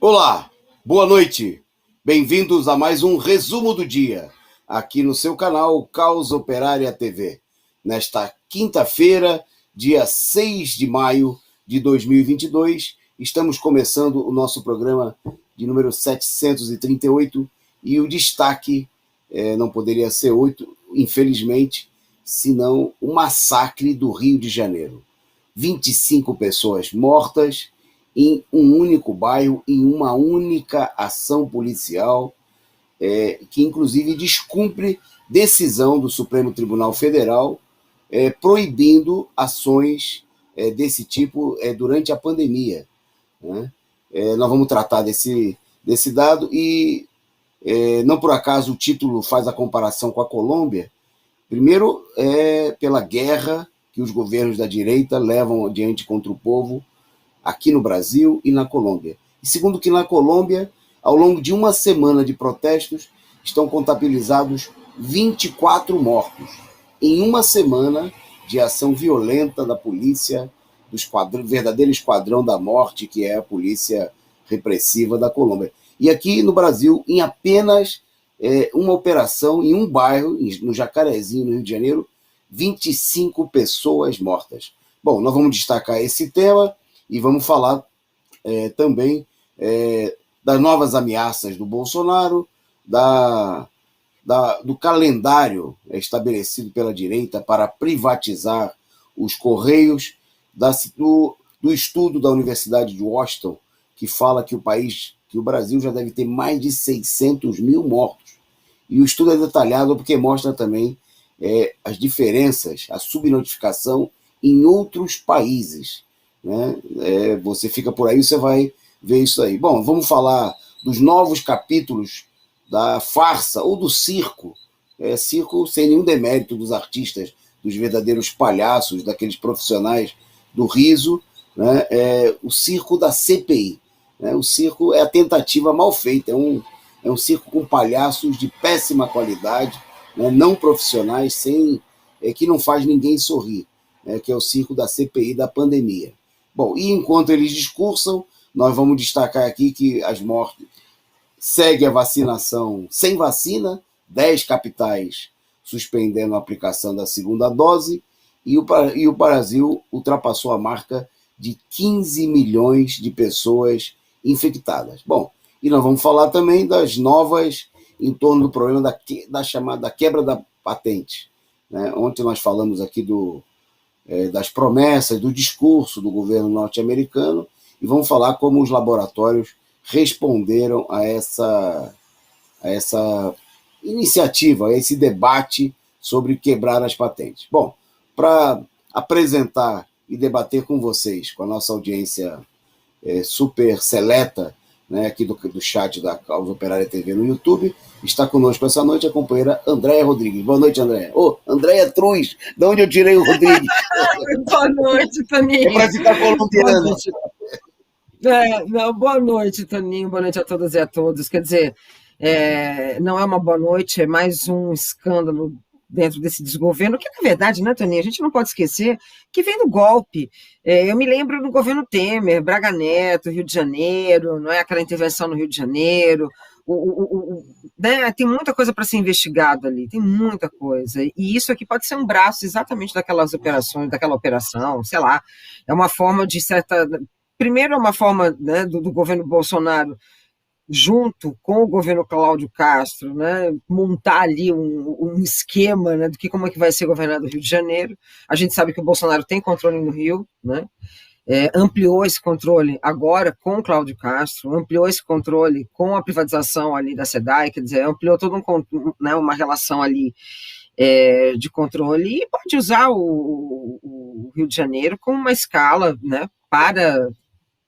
Olá, boa noite. Bem-vindos a mais um resumo do dia, aqui no seu canal Causa Operária TV. Nesta quinta-feira, dia 6 de maio de 2022, estamos começando o nosso programa de número 738 e o destaque não poderia ser outro, infelizmente, senão o massacre do Rio de Janeiro. 25 pessoas mortas em um único bairro, em uma única ação policial, que inclusive descumpre decisão do Supremo Tribunal Federal, proibindo ações desse tipo durante a pandemia. Né? Nós vamos tratar desse dado e, não por acaso, o título faz a comparação com a Colômbia. Primeiro, pela guerra que os governos da direita levam adiante contra o povo, aqui no Brasil e na Colômbia. E segundo, que na Colômbia, ao longo de uma semana de protestos, estão contabilizados 24 mortos. Em uma semana de ação violenta da polícia, do verdadeiro esquadrão da morte, que é a polícia repressiva da Colômbia. E aqui no Brasil, em apenas uma operação, em um bairro, no Jacarezinho, no Rio de Janeiro, 25 pessoas mortas. Bom, nós vamos destacar esse tema e vamos falar também das novas ameaças do Bolsonaro, do calendário estabelecido pela direita para privatizar os Correios, do estudo da Universidade de Washington, que fala que o Brasil já deve ter mais de 600 mil mortos. E o estudo é detalhado porque mostra também as diferenças, a subnotificação em outros países. Né? Você fica por aí, você vai ver isso aí. Bom, vamos falar dos novos capítulos da farsa ou do circo. Circo sem nenhum demérito dos artistas, dos verdadeiros palhaços, daqueles profissionais do riso, né? O circo da CPI. Né? O circo é a tentativa mal feita, é um circo com palhaços de péssima qualidade, né? Não profissionais, que não faz ninguém sorrir, que é o circo da CPI da pandemia. Bom, e enquanto eles discursam, nós vamos destacar aqui que as mortes segue a vacinação sem vacina, 10 capitais suspendendo a aplicação da segunda dose, e o Brasil ultrapassou a marca de 15 milhões de pessoas infectadas. Bom, e nós vamos falar também das novas em torno do problema da chamada quebra da patente. Né? Ontem nós falamos aqui das promessas, do discurso do governo norte-americano, e vamos falar como os laboratórios responderam a essa iniciativa, a esse debate sobre quebrar as patentes. Bom, para apresentar e debater com vocês, com a nossa audiência super seleta, né, aqui do chat da Causa Operária TV no YouTube, está conosco essa noite a companheira Andréia Rodrigues. Boa noite, Andréia. Andréia Truz, de onde eu tirei o Rodrigues? Boa noite, Toninho. É para ficar colombiano. Boa noite, Toninho. Boa noite a todas e a todos. Quer dizer, não é uma boa noite, é mais um escândalo dentro desse desgoverno, que, na verdade, né, Toninho, a gente não pode esquecer que vem do golpe. Eu me lembro do governo Temer, Braga Neto, Rio de Janeiro, não é aquela intervenção no Rio de Janeiro, né, tem muita coisa para ser investigada ali, tem muita coisa, e isso aqui pode ser um braço exatamente daquela operação, sei lá, é uma forma de certa... Primeiro, é uma forma, né, do governo Bolsonaro, junto com o governo Cláudio Castro, né, montar ali um esquema, né, como é que vai ser governado o Rio de Janeiro. A gente sabe que o Bolsonaro tem controle no Rio, né, ampliou esse controle agora com o Cláudio Castro, ampliou esse controle com a privatização ali da SEDAI, quer dizer, ampliou toda uma relação ali de controle, e pode usar o Rio de Janeiro como uma escala, né, para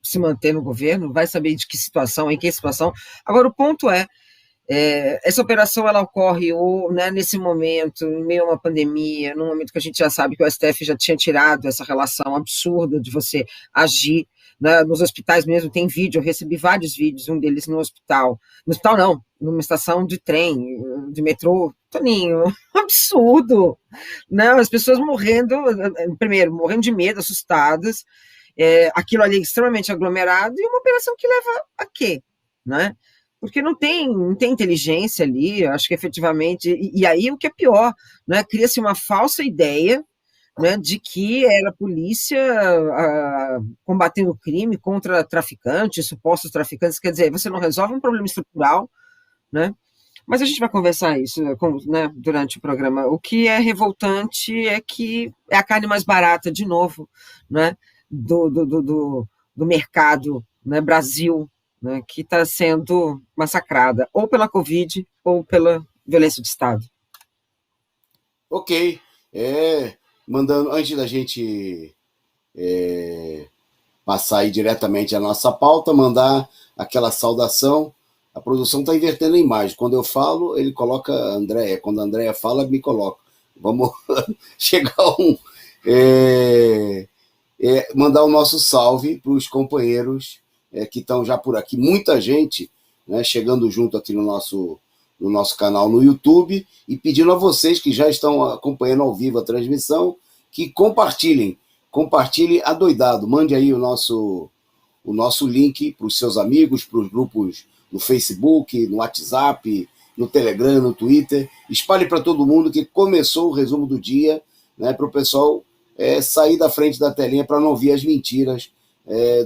se manter no governo, vai saber de que situação, em que situação. Agora, o ponto essa operação ela ocorre né, nesse momento, em meio a uma pandemia, num momento que a gente já sabe que o STF já tinha tirado essa relação absurda de você agir, né, nos hospitais mesmo, tem vídeo, eu recebi vários vídeos, um deles no hospital não, numa estação de trem, de metrô, Toninho, absurdo, né, as pessoas morrendo de medo, assustadas, aquilo ali é extremamente aglomerado e uma operação que leva a quê? Né? Porque não tem inteligência ali, acho que efetivamente, e aí o que é pior, né? Cria-se uma falsa ideia, né, de que era a polícia combatendo o crime contra traficantes, supostos traficantes, quer dizer, você não resolve um problema estrutural, né? Mas a gente vai conversar isso, né, durante o programa. O que é revoltante é que é a carne mais barata, de novo, né, do mercado, né, Brasil, né, que está sendo massacrada, ou pela Covid, ou pela violência de Estado. Ok. Mandando, antes da gente passar aí diretamente a nossa pauta, mandar aquela saudação. A produção está invertendo a imagem. Quando eu falo, ele coloca a Andréia. Quando a Andréia fala, me coloca. Vamos chegar a um. Mandar o nosso salve para os companheiros que estão já por aqui. Muita gente, né, chegando junto aqui no nosso canal no YouTube e pedindo a vocês que já estão acompanhando ao vivo a transmissão que compartilhem adoidado. Mande aí o nosso link para os seus amigos, para os grupos no Facebook, no WhatsApp, no Telegram, no Twitter. Espalhe para todo mundo que começou o resumo do dia, né, para o pessoal sair da frente da telinha para não ouvir as mentiras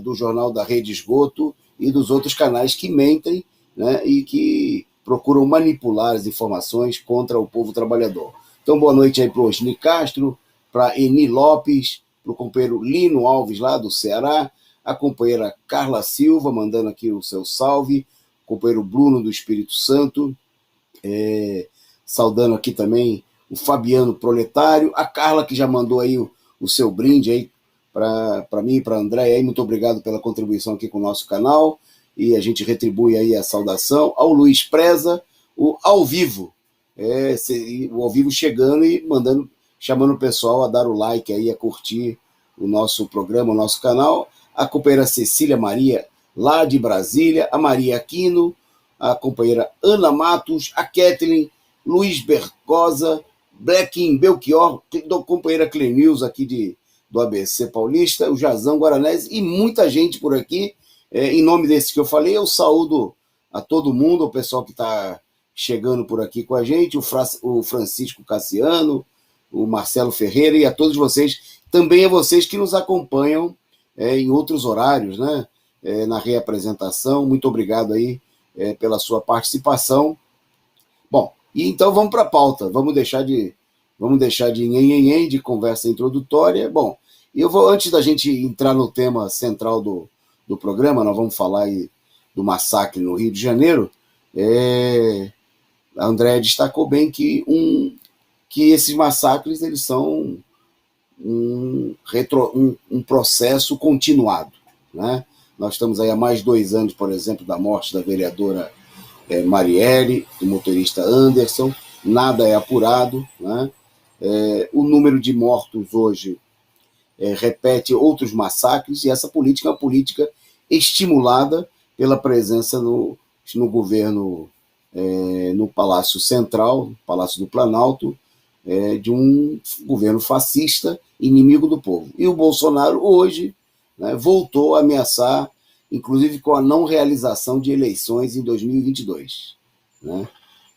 do Jornal da Rede Esgoto e dos outros canais que mentem, né, e que procuram manipular as informações contra o povo trabalhador. Então, boa noite aí para o Osni Castro, para Eni Lopes, para o companheiro Lino Alves, lá do Ceará, a companheira Carla Silva, mandando aqui o seu salve, o companheiro Bruno do Espírito Santo, saudando aqui também o Fabiano Proletário, a Carla que já mandou aí o seu brinde aí para mim e para a Andréia, muito obrigado pela contribuição aqui com o nosso canal, e a gente retribui aí a saudação ao Luiz Preza, o ao vivo, o ao vivo chegando e chamando o pessoal a dar o like aí, a curtir o nosso programa, o nosso canal, a companheira Cecília Maria, lá de Brasília, a Maria Aquino, a companheira Ana Matos, a Kathleen, Luiz Bergosa, Blackin Belchior, a companheira Clenils aqui do ABC Paulista, o Jazão Guaranese e muita gente por aqui. Em nome desses que eu falei, eu saúdo a todo mundo, o pessoal que está chegando por aqui com a gente, o Francisco Cassiano, o Marcelo Ferreira e a todos vocês, também a vocês que nos acompanham em outros horários, né? Na reapresentação. Muito obrigado aí pela sua participação. Bom, e então vamos para a pauta. Vamos deixar de nhenhenhen, de conversa introdutória. Bom, antes da gente entrar no tema central do programa, nós vamos falar aí do massacre no Rio de Janeiro. A Andréia destacou bem que esses massacres eles são um processo continuado, né? Nós estamos aí há mais de 2 anos, por exemplo, da morte da vereadora Marielle, do motorista Anderson, nada é apurado, né? O número de mortos hoje repete outros massacres, e essa política é uma política estimulada pela presença no governo, no Palácio Central, Palácio do Planalto, de um governo fascista, inimigo do povo. E o Bolsonaro hoje, né, voltou a ameaçar, inclusive com a não realização de eleições em 2022. Né?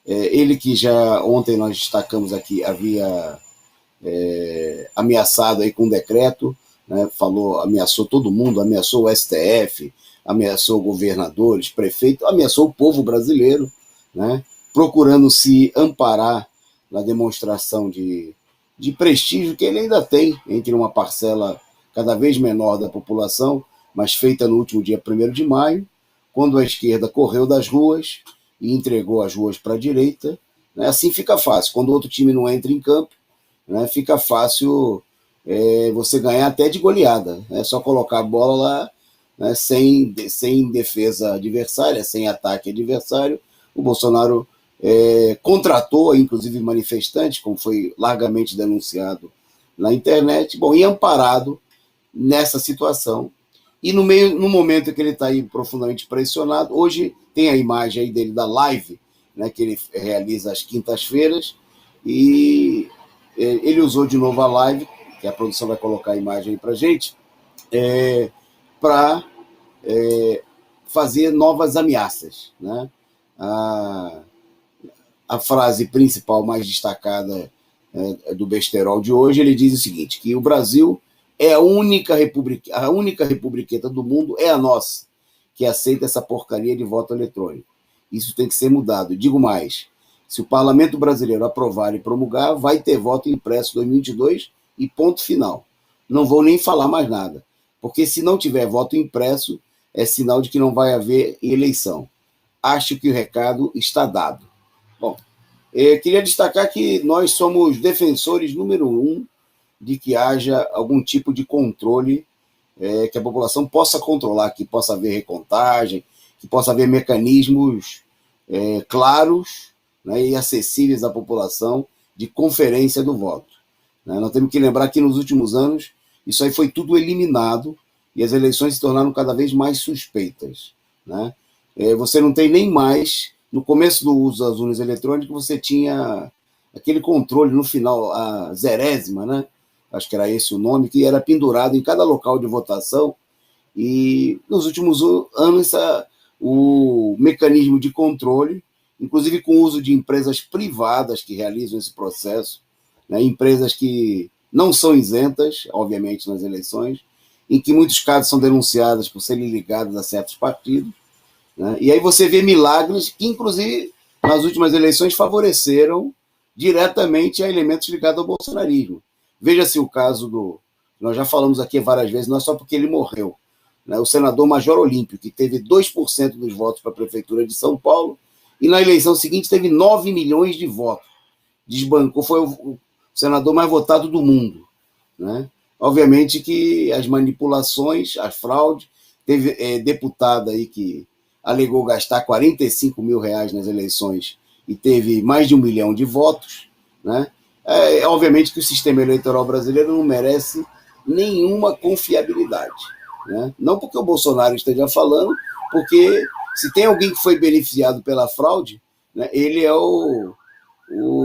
Ele que já ontem nós destacamos aqui, havia ameaçado aí com um decreto, né, ameaçou todo mundo, ameaçou o STF, ameaçou governadores, prefeitos, ameaçou o povo brasileiro, né, procurando se amparar na demonstração de prestígio que ele ainda tem entre uma parcela cada vez menor da população, mas feita no último dia 1º de maio, quando a esquerda correu das ruas e entregou as ruas para a direita. Né? Assim fica fácil. Quando o outro time não entra em campo, né, fica fácil você ganhar até de goleada. É só colocar a bola lá, né, sem defesa adversária, sem ataque adversário. O Bolsonaro contratou, inclusive, manifestantes, como foi largamente denunciado na internet, e amparado nessa situação. E no momento que ele está aí profundamente pressionado, hoje tem a imagem aí dele da live, né, que ele realiza às quintas-feiras, e ele usou de novo a live, que a produção vai colocar a imagem aí para gente, para fazer novas ameaças, né? A frase principal mais destacada do besterol de hoje, ele diz o seguinte, que o Brasil é a única republiqueta do mundo, é a nossa, que aceita essa porcaria de voto eletrônico. Isso tem que ser mudado. Digo mais, se o parlamento brasileiro aprovar e promulgar, vai ter voto impresso 2022 e ponto final. Não vou nem falar mais nada, porque se não tiver voto impresso, é sinal de que não vai haver eleição. Acho que o recado está dado. Bom, queria destacar que nós somos defensores número 1 de que haja algum tipo de controle, que a população possa controlar, que possa haver recontagem, que possa haver mecanismos claros, né, e acessíveis à população de conferência do voto. Né? Nós temos que lembrar que nos últimos anos isso aí foi tudo eliminado e as eleições se tornaram cada vez mais suspeitas. Né? Você não tem nem mais, no começo do uso das urnas eletrônicas, você tinha aquele controle no final, a zerésima, né? Acho que era esse o nome, que era pendurado em cada local de votação, e nos últimos anos o mecanismo de controle, inclusive com o uso de empresas privadas que realizam esse processo, né, empresas que não são isentas, obviamente, nas eleições, em que muitos casos são denunciadas por serem ligados a certos partidos, né, e aí você vê milagres que, inclusive, nas últimas eleições favoreceram diretamente a elementos ligados ao bolsonarismo. Veja-se o caso nós já falamos aqui várias vezes, não é só porque ele morreu, né, o senador Major Olímpio, que teve 2% dos votos para a Prefeitura de São Paulo, e na eleição seguinte teve 9 milhões de votos. Desbancou, foi o senador mais votado do mundo. Né? Obviamente que as manipulações, as fraudes, teve deputada aí que alegou gastar R$ 45.000 nas eleições e teve mais de 1 milhão de votos. Né? Obviamente que o sistema eleitoral brasileiro não merece nenhuma confiabilidade. Né? Não porque o Bolsonaro esteja falando, porque se tem alguém que foi beneficiado pela fraude, né, ele é o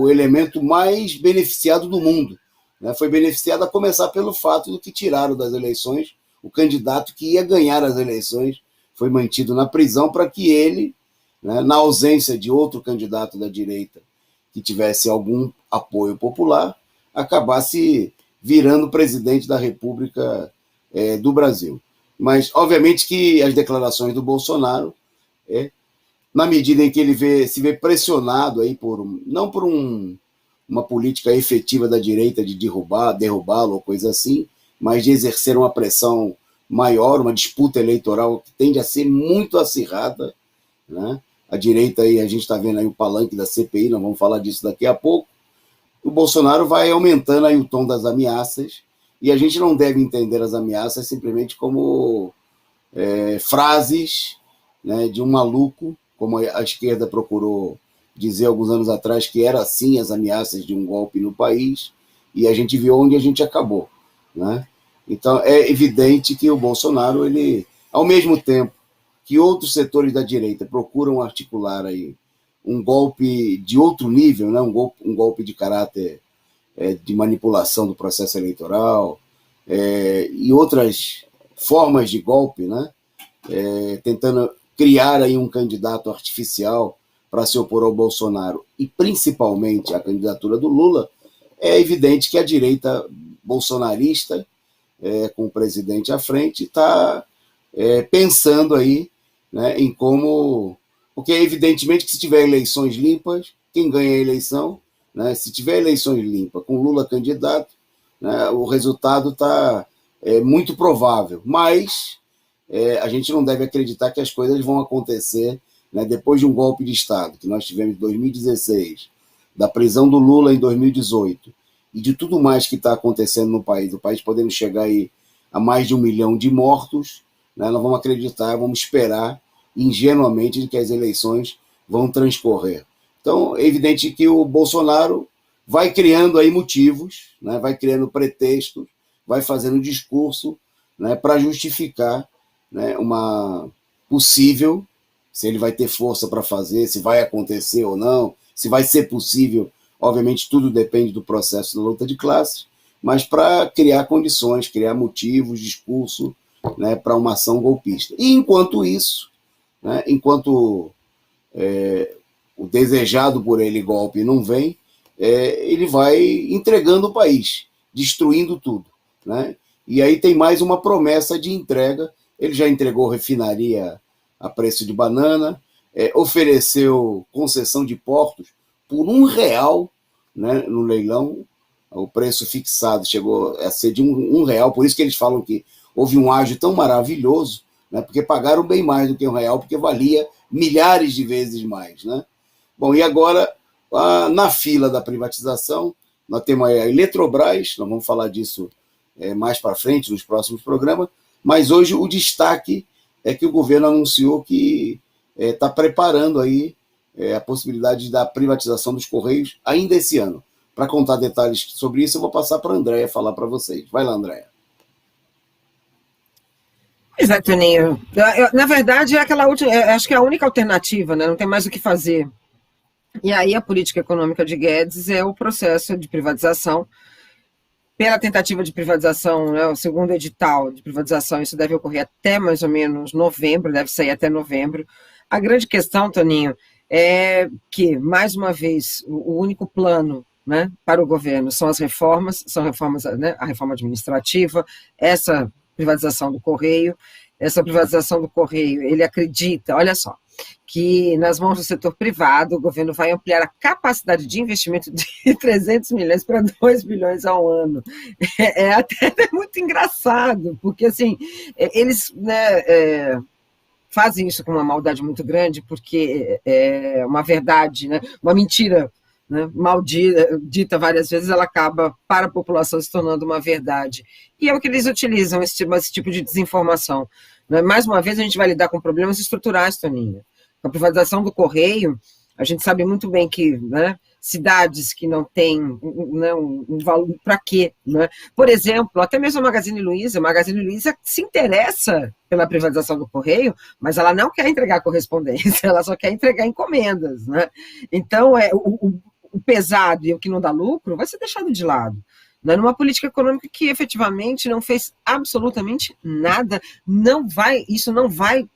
elemento mais beneficiado do mundo. Né? Foi beneficiado a começar pelo fato de que tiraram das eleições o candidato que ia ganhar as eleições, foi mantido na prisão para que ele, né, na ausência de outro candidato da direita que tivesse algum apoio popular, acabasse virando presidente da República do Brasil. Mas, obviamente, que as declarações do Bolsonaro, na medida em que ele se vê pressionado aí não por uma política efetiva da direita de derrubá-lo ou coisa assim, mas de exercer uma pressão maior, uma disputa eleitoral que tende a ser muito acirrada. Né? A direita, aí, a gente está vendo aí o palanque da CPI, nós vamos falar disso daqui a pouco. O Bolsonaro vai aumentando aí o tom das ameaças, e a gente não deve entender as ameaças simplesmente como frases, né, de um maluco, como a esquerda procurou dizer alguns anos atrás que era assim as ameaças de um golpe no país, e a gente viu onde a gente acabou. Né? Então é evidente que o Bolsonaro, ele, ao mesmo tempo que outros setores da direita procuram articular aí um golpe de outro nível, né, um golpe de caráter de manipulação do processo eleitoral, e outras formas de golpe, né, tentando criar aí um candidato artificial para se opor ao Bolsonaro, e principalmente a candidatura do Lula, é evidente que a direita bolsonarista, com o presidente à frente, está pensando aí, né, em como... Porque evidentemente que se tiver eleições limpas, quem ganha a eleição, né, se tiver eleições limpas com Lula candidato, né, o resultado está muito provável, mas a gente não deve acreditar que as coisas vão acontecer, né, depois de um golpe de Estado que nós tivemos em 2016, da prisão do Lula em 2018 e de tudo mais que está acontecendo no país, o país podendo chegar aí a mais de 1 milhão de mortos, né, nós vamos acreditar, vamos esperar ingenuamente de que as eleições vão transcorrer. Então, é evidente que o Bolsonaro vai criando aí motivos, né, vai criando pretextos, vai fazendo discurso, né, para justificar, né, uma possível, se ele vai ter força para fazer, se vai acontecer ou não, se vai ser possível. Obviamente tudo depende do processo da luta de classes, mas para criar condições, criar motivos, discurso, né, para uma ação golpista. E enquanto isso, né, enquanto o desejado por ele golpe não vem, ele vai entregando o país, destruindo tudo, né? E aí tem mais uma promessa de entrega. Ele já entregou refinaria a preço de banana, ofereceu concessão de portos por R$ 1, né, no leilão. O preço fixado chegou a ser de R$ 1, por isso que eles falam que houve um ágio tão maravilhoso, né, porque pagaram bem mais do que R$ 1, porque valia milhares de vezes mais, né? Bom, e agora, na fila da privatização, nós temos a Eletrobras, nós vamos falar disso mais para frente, nos próximos programas, mas hoje o destaque é que o governo anunciou que está preparando aí a possibilidade da privatização dos Correios ainda esse ano. Para contar detalhes sobre isso, eu vou passar para a Andréia falar para vocês. Vai lá, Andréia. Exato, Toninho. Na verdade, é aquela última, acho que é a única alternativa, né? Não tem mais o que fazer. E aí a política econômica de Guedes é o processo de privatização. Pela tentativa de privatização, né, o segundo edital de privatização, isso deve ocorrer até mais ou menos novembro, deve sair até novembro. A grande questão, Toninho, é que, mais uma vez, o único plano, né, para o governo são reformas, né, a reforma administrativa, essa privatização do Correio. Essa privatização do Correio, ele acredita, olha só, que nas mãos do setor privado o governo vai ampliar a capacidade de investimento de 300 milhões para 2 bilhões ao ano. Até muito engraçado, porque assim, eles, né, fazem isso com uma maldade muito grande, porque é uma verdade, né, uma mentira, né, dita várias vezes, ela acaba para a população se tornando uma verdade. E é o que eles utilizam, esse tipo de desinformação. Né? Mais uma vez, a gente vai lidar com problemas estruturais, Toninho. Com a privatização do Correio, a gente sabe muito bem que, né, cidades que não têm, né, um valor, para quê? Né? Por exemplo, até mesmo a Magazine Luiza se interessa pela privatização do Correio, mas ela não quer entregar correspondência, ela só quer entregar encomendas. Né? Então, o pesado e o que não dá lucro vai ser deixado de lado. Né? Numa política econômica que efetivamente não fez absolutamente nada, isso não vai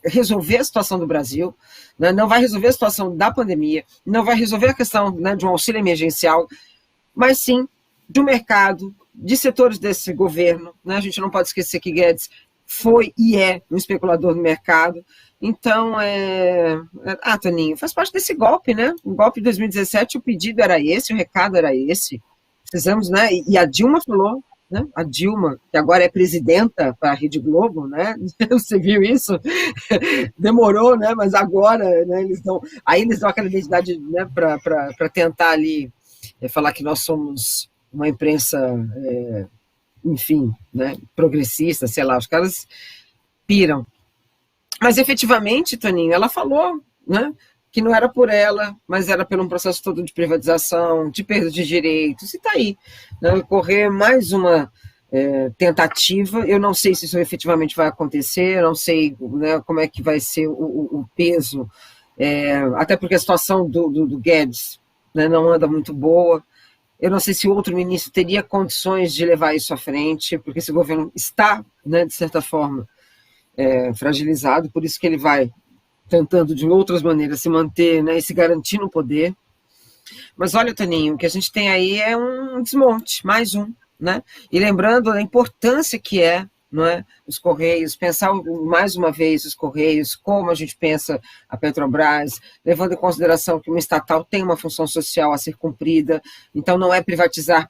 resolver a situação do Brasil, né? Não vai resolver a situação da pandemia, não vai resolver a questão, né, de um auxílio emergencial, mas sim do mercado, de setores desse governo. Né? A gente não pode esquecer que Guedes foi e é um especulador no mercado. Então, Toninho, faz parte desse golpe, né? O golpe de 2017, o pedido era esse, o recado era esse. Precisamos, né? E a Dilma falou, né? A Dilma, que agora é presidenta para a Rede Globo, né? Você viu isso? Demorou, né? Mas agora, né, eles dão aquela identidade, né, para tentar ali falar que nós somos uma imprensa, enfim, né, progressista, sei lá, os caras piram. Mas, efetivamente, Toninho, ela falou, né, que não era por ela, mas era pelo um processo todo de privatização, de perda de direitos, e está aí. Né, ocorrer mais uma tentativa. Eu não sei se isso efetivamente vai acontecer, eu não sei, né, como é que vai ser o peso, até porque a situação do Guedes, né, não anda muito boa. Eu não sei se outro ministro teria condições de levar isso à frente, porque esse governo está, né, de certa forma, fragilizado, por isso que ele vai tentando de outras maneiras se manter, né, e se garantir no poder. Mas olha, Toninho, o que a gente tem aí é um desmonte, mais um, né? E lembrando a importância que não é, os Correios, pensar mais uma vez os Correios, como a gente pensa a Petrobras, levando em consideração que uma estatal tem uma função social a ser cumprida, então não é privatizar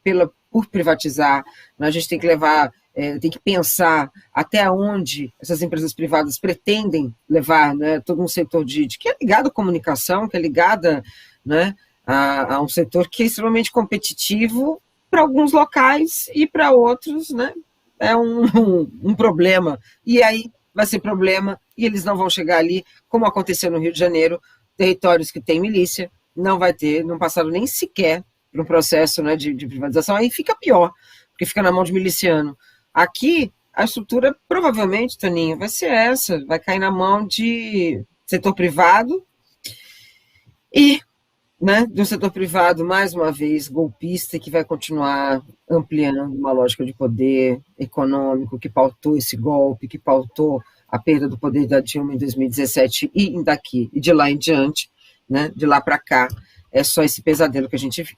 por privatizar, né? A gente tem que tem que pensar até onde essas empresas privadas pretendem levar, né, todo um setor que é ligado à comunicação, que é ligado, né, a um setor que é extremamente competitivo para alguns locais e para outros, né, é um problema. E aí vai ser problema e eles não vão chegar ali, como aconteceu no Rio de Janeiro, territórios que têm milícia, não passaram nem sequer para um processo, né, de privatização, aí fica pior, porque fica na mão de miliciano. Aqui, a estrutura provavelmente, Toninho, vai ser vai cair na mão de setor privado e né, de um setor privado, mais uma vez, golpista, que vai continuar ampliando uma lógica de poder econômico que pautou esse golpe, que pautou a perda do poder da Dilma em 2017 e daqui, e de lá em diante, né, de lá para cá, é só esse pesadelo que a gente vive.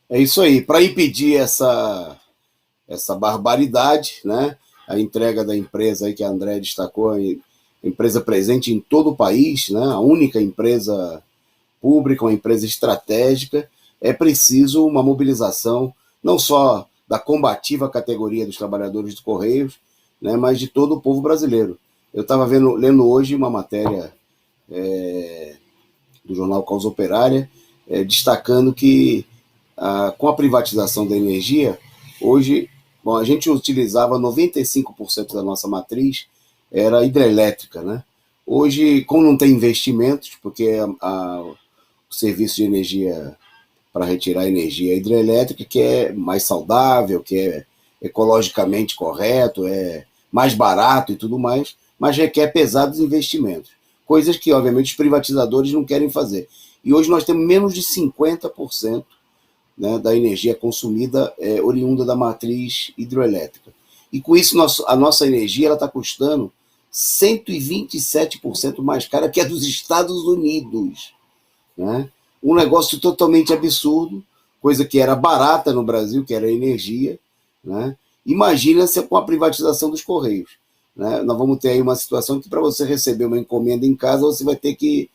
É isso aí. Para impedir essa barbaridade, né? A entrega da empresa aí que a André destacou, a empresa presente em todo o país, né? A única empresa pública, uma empresa estratégica, é preciso uma mobilização não só da combativa categoria dos trabalhadores dos Correios, né, mas de todo o povo brasileiro. Eu estava lendo hoje uma matéria do jornal Causa Operária, destacando que com a privatização da energia, hoje, bom, a gente utilizava 95% da nossa matriz, era hidrelétrica, né? Hoje, como não tem investimentos, porque o serviço de energia para retirar energia hidrelétrica, que é mais saudável, que é ecologicamente correto, é mais barato e tudo mais, mas requer pesados investimentos, coisas que, obviamente, os privatizadores não querem fazer. E hoje nós temos menos de 50%, né, da energia consumida oriunda da matriz hidroelétrica. E com isso, a nossa energia está custando 127% mais cara que a dos Estados Unidos. Né? Um negócio totalmente absurdo, coisa que era barata no Brasil, que era energia. Né? Imagina-se com a privatização dos Correios. Né? Nós vamos ter aí uma situação que para você receber uma encomenda em casa, você vai ter que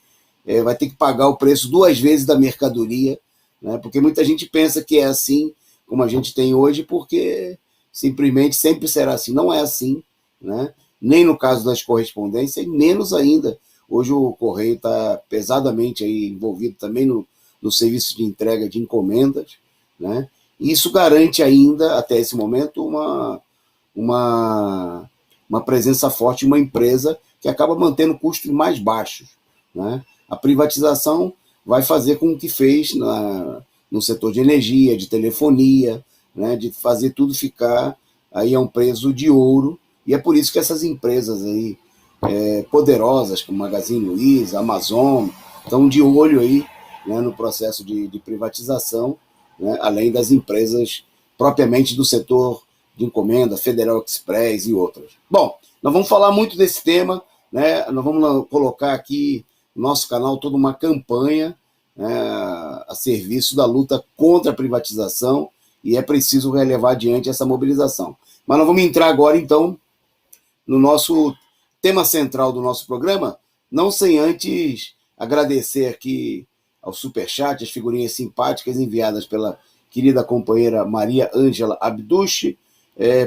pagar o preço 2 vezes da mercadoria, né? Porque muita gente pensa que é assim, como a gente tem hoje, porque simplesmente sempre será assim. Não é assim, né? Nem no caso das correspondências, e menos ainda. Hoje o Correio está pesadamente aí envolvido também no serviço de entrega de encomendas, né? E isso garante ainda, até esse momento, uma presença forte de uma empresa que acaba mantendo custos mais baixos, né? A privatização vai fazer com que fez no setor de energia, de telefonia, né, de fazer tudo ficar aí a um preço de ouro, e é por isso que essas empresas aí poderosas, como Magazine Luiza, Amazon, estão de olho aí, né, no processo de privatização, né, além das empresas propriamente do setor de encomenda, Federal Express e outras. Bom, nós vamos falar muito desse tema, né, nós vamos colocar aqui no nosso canal toda uma campanha, né, a serviço da luta contra a privatização, e é preciso relevar adiante essa mobilização. Mas nós vamos entrar agora, então, no nosso tema central do nosso programa, não sem antes agradecer aqui ao Superchat, as figurinhas simpáticas enviadas pela querida companheira Maria Ângela Abduche,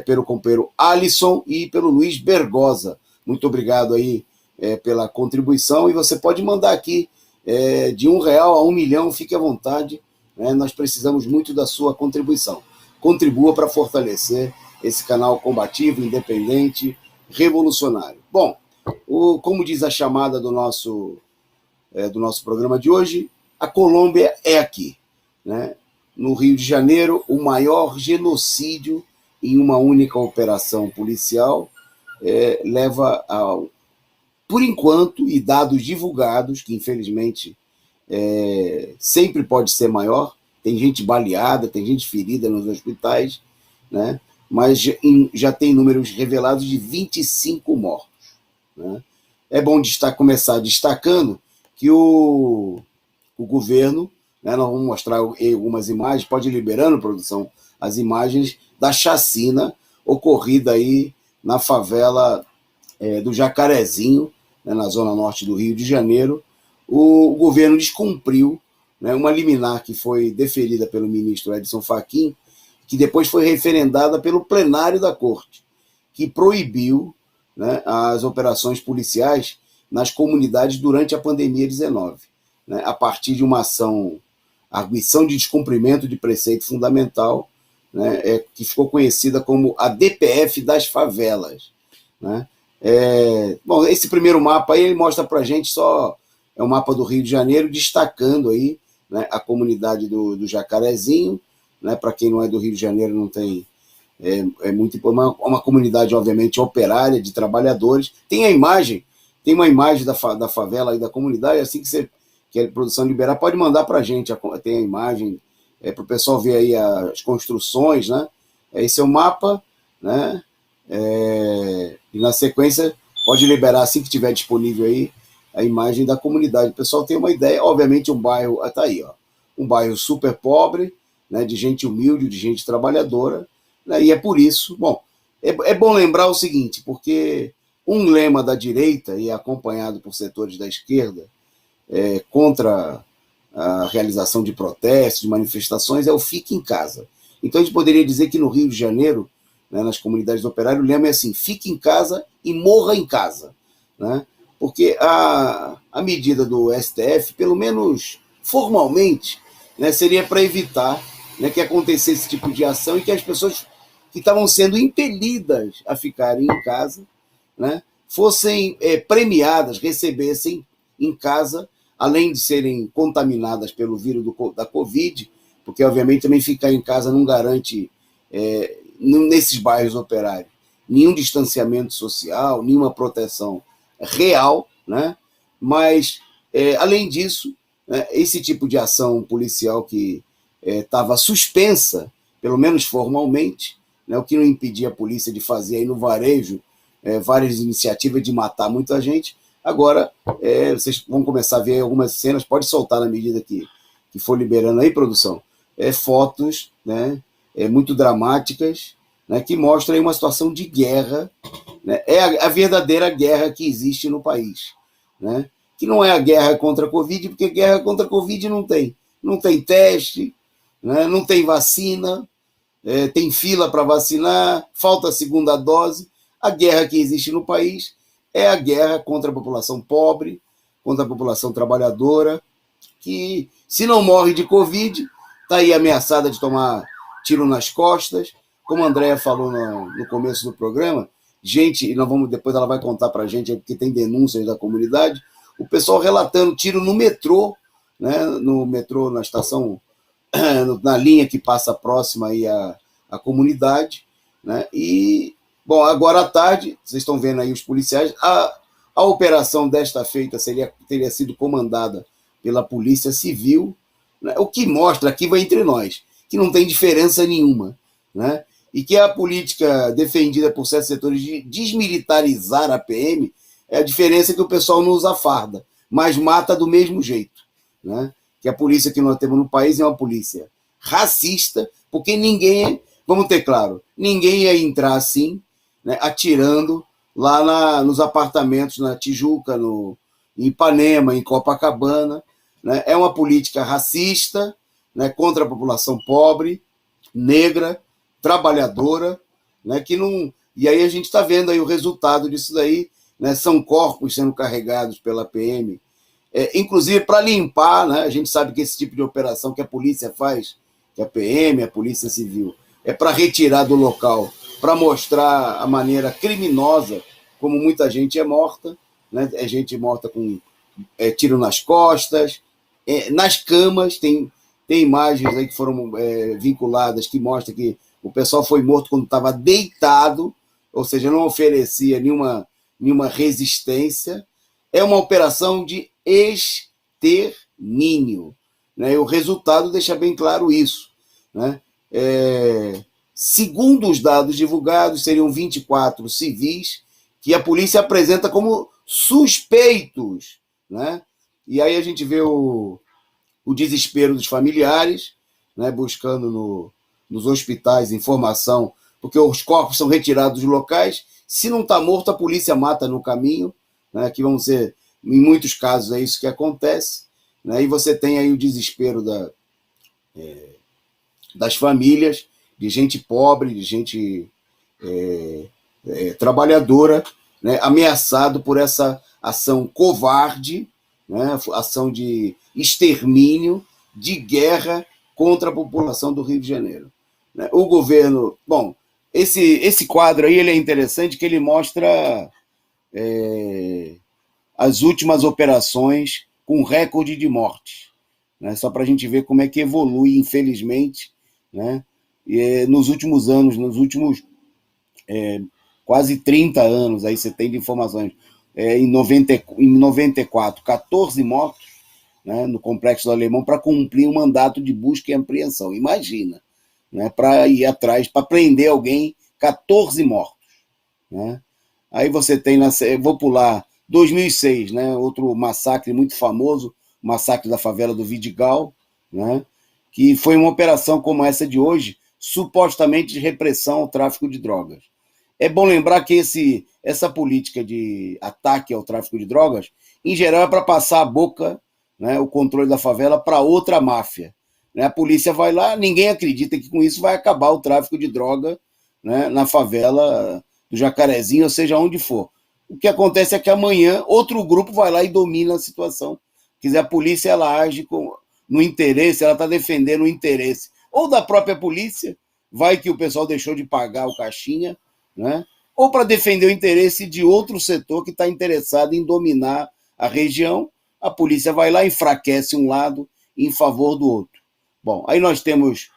pelo companheiro Alisson e pelo Luiz Bergosa. Muito obrigado aí pela contribuição, e você pode mandar aqui de R$1 a 1 milhão, fique à vontade, né? Nós precisamos muito da sua contribuição. Contribua para fortalecer esse canal combativo, independente, revolucionário. Bom, como diz a chamada do nosso programa de hoje, a Colômbia é aqui, né? No Rio de Janeiro, o maior genocídio em uma única operação policial leva ao, por enquanto, e dados divulgados, que infelizmente sempre pode ser maior, tem gente baleada, tem gente ferida nos hospitais, né? Mas já tem números revelados de 25 mortos. Né? É bom começar destacando que o governo, né, nós vamos mostrar algumas imagens, pode ir liberando, produção, as imagens da chacina ocorrida aí na favela do Jacarezinho, né, na zona norte do Rio de Janeiro. O governo descumpriu, né, uma liminar que foi deferida pelo ministro Edson Fachin, que depois foi referendada pelo plenário da corte, que proibiu, né, as operações policiais nas comunidades durante a pandemia 19, né, a partir de uma arguição de descumprimento de preceito fundamental, né, que ficou conhecida como a DPF das favelas. Né? Bom, esse primeiro mapa aí ele mostra para a gente é um mapa do Rio de Janeiro, destacando aí, né, a comunidade do Jacarezinho, né, para quem não é do Rio de Janeiro, não tem muito uma comunidade, obviamente, operária, de trabalhadores. Tem uma imagem da favela e da comunidade, assim que você que a produção liberar, pode mandar para a gente, tem a imagem, para o pessoal ver aí as construções, né? Esse é o mapa, né? E na sequência pode liberar assim que tiver disponível aí a imagem da comunidade. O pessoal tem uma ideia, obviamente um bairro, tá aí, ó, um bairro super pobre, né, de gente humilde, de gente trabalhadora, né, e é por isso, bom, é bom lembrar o seguinte, porque um lema da direita, e é acompanhado por setores da esquerda, contra a realização de protestos, de manifestações, é o fique em casa. Então a gente poderia dizer que no Rio de Janeiro, né, nas comunidades operárias, o lema é assim, fique em casa e morra em casa, né? Porque a medida do STF, pelo menos formalmente, né, seria para evitar, né, que acontecesse esse tipo de ação e que as pessoas que estavam sendo impelidas a ficarem em casa, né, fossem premiadas, recebessem em casa, além de serem contaminadas pelo vírus da Covid, porque obviamente também ficar em casa não garante, nesses bairros operários, nenhum distanciamento social, nenhuma proteção real, né? Mas, além disso, né, esse tipo de ação policial que estava suspensa, pelo menos formalmente, né, o que não impedia a polícia de fazer aí no varejo várias iniciativas de matar muita gente, agora vocês vão começar a ver algumas cenas, pode soltar na medida que for liberando aí, produção, fotos, né, muito dramáticas, né, que mostram aí uma situação de guerra, né, é a verdadeira guerra que existe no país, né, que não é a guerra contra a Covid, porque guerra contra a Covid não tem teste, né, não tem vacina, tem fila para vacinar, falta a segunda dose. A guerra que existe no país é a guerra contra a população pobre, contra a população trabalhadora, que se não morre de Covid, está aí ameaçada de tomar tiro nas costas, como a Andréa falou no começo do programa, gente, e depois ela vai contar para a gente, porque tem denúncias da comunidade, o pessoal relatando tiro no metrô, né, no metrô, na estação, na linha que passa próxima aí à comunidade, né, e, bom, agora à tarde, vocês estão vendo aí os policiais, a operação desta feita teria sido comandada pela Polícia Civil, né, o que mostra, aqui vai entre nós, que não tem diferença nenhuma, né, e que a política defendida por certos setores de desmilitarizar a PM, a diferença que o pessoal não usa farda, mas mata do mesmo jeito, né? Que a polícia que nós temos no país é uma polícia racista, porque ninguém, vamos ter claro, ninguém ia entrar assim, né, atirando lá nos apartamentos na Tijuca, em Ipanema, em Copacabana, né? É uma política racista, né, contra a população pobre, negra, trabalhadora, né, que não... E aí a gente está vendo aí o resultado disso daí, né, são corpos sendo carregados pela PM, inclusive para limpar, né, a gente sabe que esse tipo de operação que a polícia faz, que a PM, a Polícia Civil, é para retirar do local, para mostrar a maneira criminosa como muita gente é morta, né, é gente morta com tiro nas costas, nas camas, tem imagens aí que foram vinculadas que mostram que o pessoal foi morto quando estava deitado, ou seja, não oferecia nenhuma resistência. É uma operação de extermínio, né? E o resultado deixa bem claro isso, né? Segundo os dados divulgados, seriam 24 civis que a polícia apresenta como suspeitos, né? E aí a gente vê o desespero dos familiares, né, buscando nos hospitais informação, porque os corpos são retirados dos locais, se não está morto, a polícia mata no caminho, né, que vão ser, em muitos casos, é isso que acontece, né, e você tem aí o desespero das famílias, de gente pobre, de gente trabalhadora, né, ameaçado por essa ação covarde, né, ação de extermínio, de guerra contra a população do Rio de Janeiro. O governo... Bom, esse quadro aí ele é interessante, que ele mostra as últimas operações com recorde de mortes, né, só para a gente ver como é que evolui, infelizmente, né, nos últimos anos, nos últimos quase 30 anos, aí você tem de informações, em 94, 14 mortos, né, no Complexo do Alemão para cumprir um mandato de busca e apreensão. Imagina, né, para ir atrás, para prender alguém, 14 mortos. Né? Aí você tem, vou pular, 2006, né, outro massacre muito famoso, o massacre da favela do Vidigal, né, que foi uma operação como essa de hoje, supostamente de repressão ao tráfico de drogas. É bom lembrar que essa política de ataque ao tráfico de drogas, em geral, é para passar a boca, né, o controle da favela para outra máfia. Né? A polícia vai lá, ninguém acredita que com isso vai acabar o tráfico de droga, né, na favela do Jacarezinho, ou seja, onde for. O que acontece é que amanhã outro grupo vai lá e domina a situação. Quer dizer, a polícia ela age no interesse, ela está defendendo o interesse ou da própria polícia, vai que o pessoal deixou de pagar o caixinha, né? Ou para defender o interesse de outro setor que está interessado em dominar a região, a polícia vai lá e enfraquece um lado em favor do outro. Bom, aí nós temos,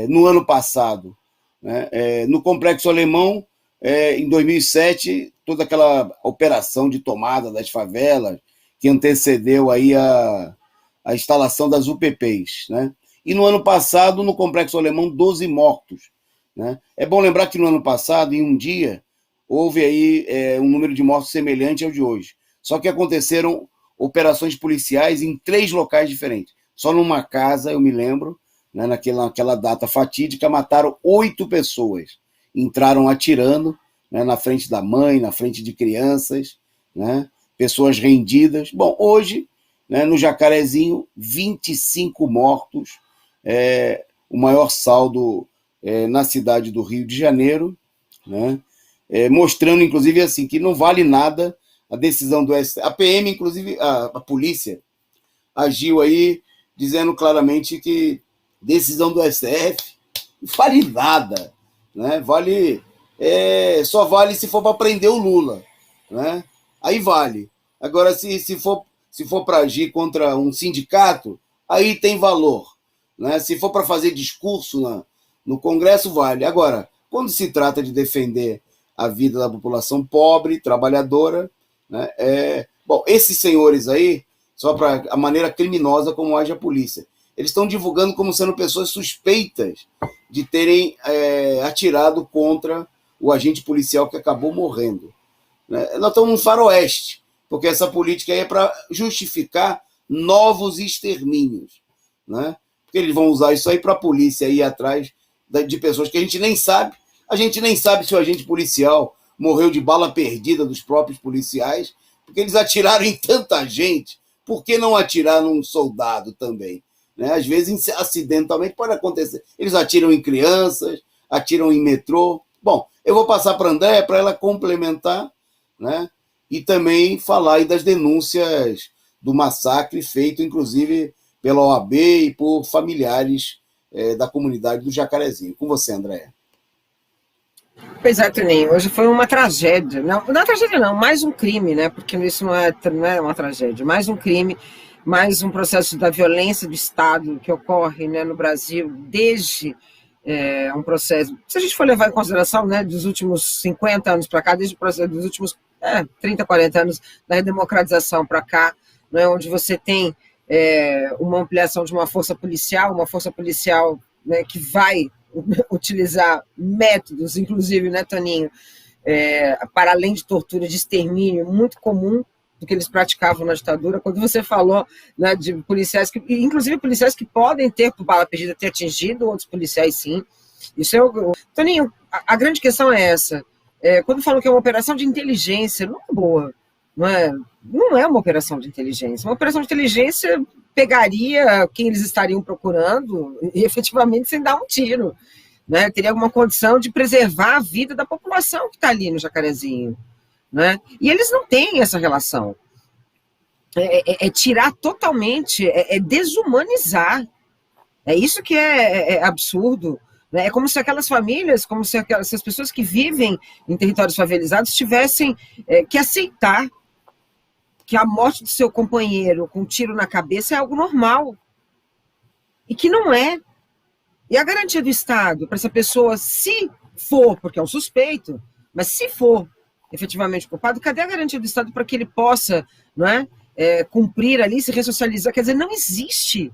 no ano passado, né, no Complexo Alemão, em 2007, toda aquela operação de tomada das favelas que antecedeu aí a instalação das UPPs, né? E no ano passado, no Complexo Alemão, 12 mortos. Né? É bom lembrar que no ano passado, em um dia, houve aí um número de mortos semelhante ao de hoje. Só que aconteceram operações policiais em 3 locais diferentes. Só numa casa, eu me lembro, né, naquela data fatídica, mataram 8 pessoas. Entraram atirando, né, na frente da mãe, na frente de crianças, né, pessoas rendidas. Bom, hoje, né, no Jacarezinho, 25 mortos, o maior saldo na cidade do Rio de Janeiro, né, mostrando, inclusive, assim, que não vale nada a decisão do STF. A PM, inclusive, a polícia, agiu aí dizendo claramente que decisão do STF não vale nada, né? Só vale se for para prender o Lula, né? Aí vale. Agora, se for para agir contra um sindicato, aí tem valor, né? Se for para fazer discurso no Congresso, vale. Agora, quando se trata de defender a vida da população pobre, trabalhadora, né, bom, esses senhores aí, só para a maneira criminosa como age a polícia, eles estão divulgando como sendo pessoas suspeitas de terem atirado contra o agente policial que acabou morrendo. Né? Nós estamos num faroeste, porque essa política aí é para justificar novos extermínios. Né? Porque eles vão usar isso aí para a polícia ir atrás de pessoas que a gente nem sabe. A gente nem sabe se o agente policial morreu de bala perdida dos próprios policiais, porque eles atiraram em tanta gente. Por que não atirar num soldado também? Né? Às vezes, acidentalmente, pode acontecer. Eles atiram em crianças, atiram em metrô. Bom, eu vou passar para a Andréia para ela complementar, né? E também falar aí das denúncias do massacre feito, inclusive, pela OAB e por familiares da comunidade do Jacarezinho. Com você, Andréia. Pois é, Toninho, hoje foi uma tragédia. Não é tragédia não, mais um crime, né? Porque isso não é uma tragédia, mais um crime, mais um processo da violência do Estado que ocorre, né, no Brasil desde um processo, se a gente for levar em consideração, né, dos últimos 50 anos para cá, desde o processo dos últimos 30, 40 anos da redemocratização para cá, né, onde você tem uma ampliação de uma força policial, né, que vai utilizar métodos, inclusive, né, Toninho, para além de tortura, de extermínio, muito comum do que eles praticavam na ditadura. Quando você falou, né, de policiais, inclusive policiais que podem ter, por bala perdida, ter atingido outros policiais, sim. Isso Toninho, a grande questão é essa. Quando falam que é uma operação de inteligência, não é boa. Não é uma operação de inteligência. Uma operação de inteligência pegaria quem eles estariam procurando e efetivamente sem dar um tiro. Né? Teria alguma condição de preservar a vida da população que está ali no Jacarezinho. Né? E eles não têm essa relação. Tirar totalmente, desumanizar. É isso que é absurdo. Né? É como se aquelas famílias, como se as pessoas que vivem em territórios favelizados tivessem que aceitar que a morte do seu companheiro com um tiro na cabeça é algo normal. E que não é. E a garantia do Estado para essa pessoa, se for, porque é um suspeito, mas se for efetivamente culpado, cadê a garantia do Estado para que ele possa, não é, cumprir ali, se ressocializar. Quer dizer, não existe.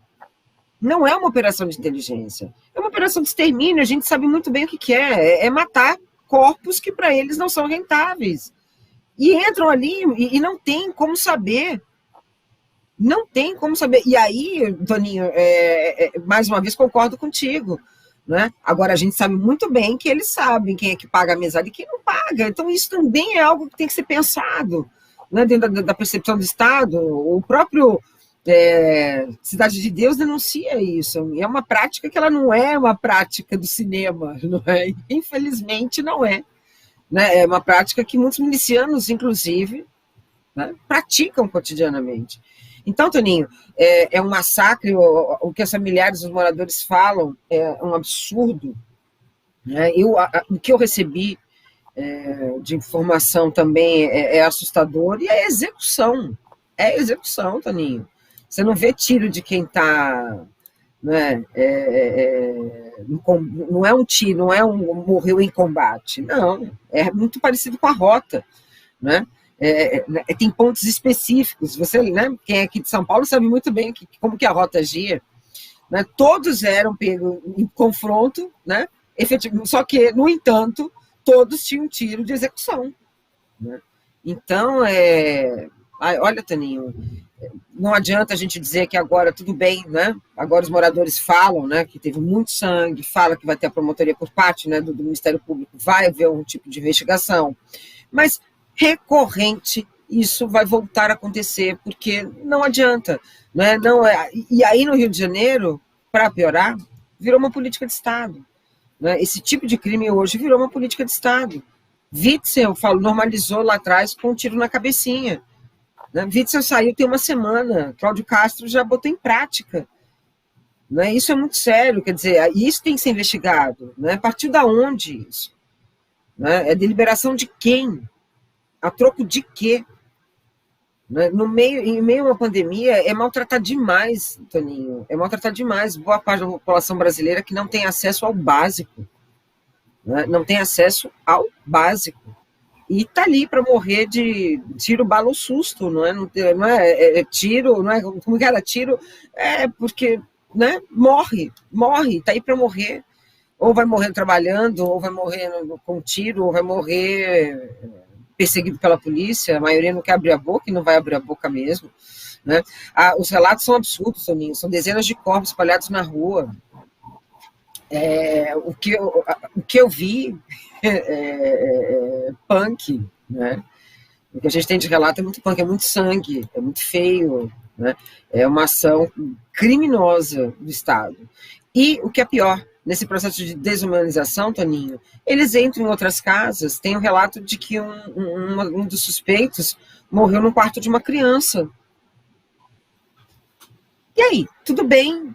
Não é uma operação de inteligência. É uma operação de extermínio. A gente sabe muito bem o que é. É matar corpos que para eles não são rentáveis. E entram ali e não tem como saber. Não tem como saber. E aí, Toninho, mais uma vez concordo contigo. Né? Agora, a gente sabe muito bem que eles sabem quem é que paga a mesada e quem não paga. Então, isso também é algo que tem que ser pensado, né? Dentro da percepção do Estado. O próprio Cidade de Deus denuncia isso. É uma prática que ela não é uma prática do cinema. Não é? Infelizmente, não é. Né? É uma prática que muitos milicianos, inclusive, né, praticam cotidianamente. Então, Toninho, é um massacre, o que os familiares dos moradores falam é um absurdo. Né? O que eu recebi de informação também é assustador, e é execução. É execução, Toninho. Você não vê tiro de quem está... Né, não é um tiro, não é um morreu em combate. Não, é muito parecido com a rota. Né? Tem pontos específicos. Você, né, quem é aqui de São Paulo sabe muito bem como que a rota agia. Né? Todos eram pegos em confronto, né? Efetivo, só que, no entanto, todos tinham tiro de execução. Né? Então, olha, Toninho, não adianta a gente dizer que agora tudo bem, né? Agora os moradores falam, né, que teve muito sangue, fala que vai ter a promotoria por parte, né, do Ministério Público, vai haver um tipo de investigação, mas recorrente isso vai voltar a acontecer, porque não adianta. Né? E aí no Rio de Janeiro, para piorar, virou uma política de Estado. Né? Esse tipo de crime hoje virou uma política de Estado. Witzel normalizou lá atrás com um tiro na cabecinha. Né? Witzel saiu tem uma semana, Cláudio Castro já botou em prática. Né? Isso é muito sério, quer dizer, isso tem que ser investigado. Né? Partiu da onde isso? Né? É deliberação de quem? A troco de quê? Né? Em meio a uma pandemia, é maltratar demais, Toninho. É maltratar demais boa parte da população brasileira que não tem acesso ao básico. Né? Não tem acesso ao básico. E está ali para morrer de tiro, bala ou susto. Não é tiro, não é como que era tiro, porque né, morre, está aí para morrer. Ou vai morrer trabalhando, ou vai morrer com tiro, ou vai morrer perseguido pela polícia. A maioria não quer abrir a boca e não vai abrir a boca mesmo. Né? Os relatos são absurdos, Toninho. São dezenas de corpos espalhados na rua. O que eu vi é punk. Né? O que a gente tem de relato é muito punk, é muito sangue, é muito feio. Né? É uma ação criminosa do Estado. E o que é pior, nesse processo de desumanização, Toninho, eles entram em outras casas, tem um relato de que um dos suspeitos morreu no quarto de uma criança. E aí, tudo bem,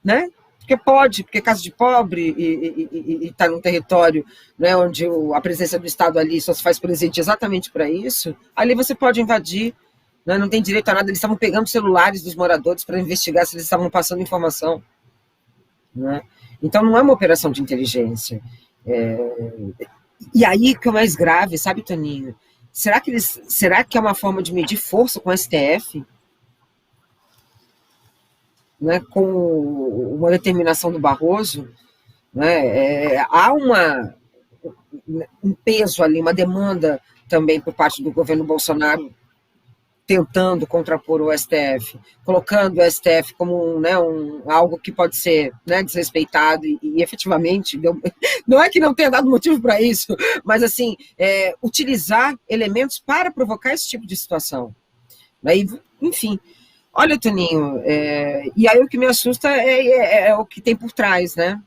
né? Porque pode, porque é casa de pobre e está num território, né, onde a presença do Estado ali só se faz presente exatamente para isso, ali você pode invadir, né, não tem direito a nada, eles estavam pegando celulares dos moradores para investigar se eles estavam passando informação. Né? Então não é uma operação de inteligência. E aí que é o mais grave, sabe, Toninho? Será que é uma forma de medir força com o STF? Né, com uma determinação do Barroso? Né, há um peso ali, uma demanda também por parte do governo Bolsonaro tentando contrapor o STF, colocando o STF como algo que pode ser, né, desrespeitado e efetivamente, não é que não tenha dado motivo para isso, mas assim, utilizar elementos para provocar esse tipo de situação. Aí, enfim, olha, Toninho, e aí o que me assusta é o que tem por trás, né?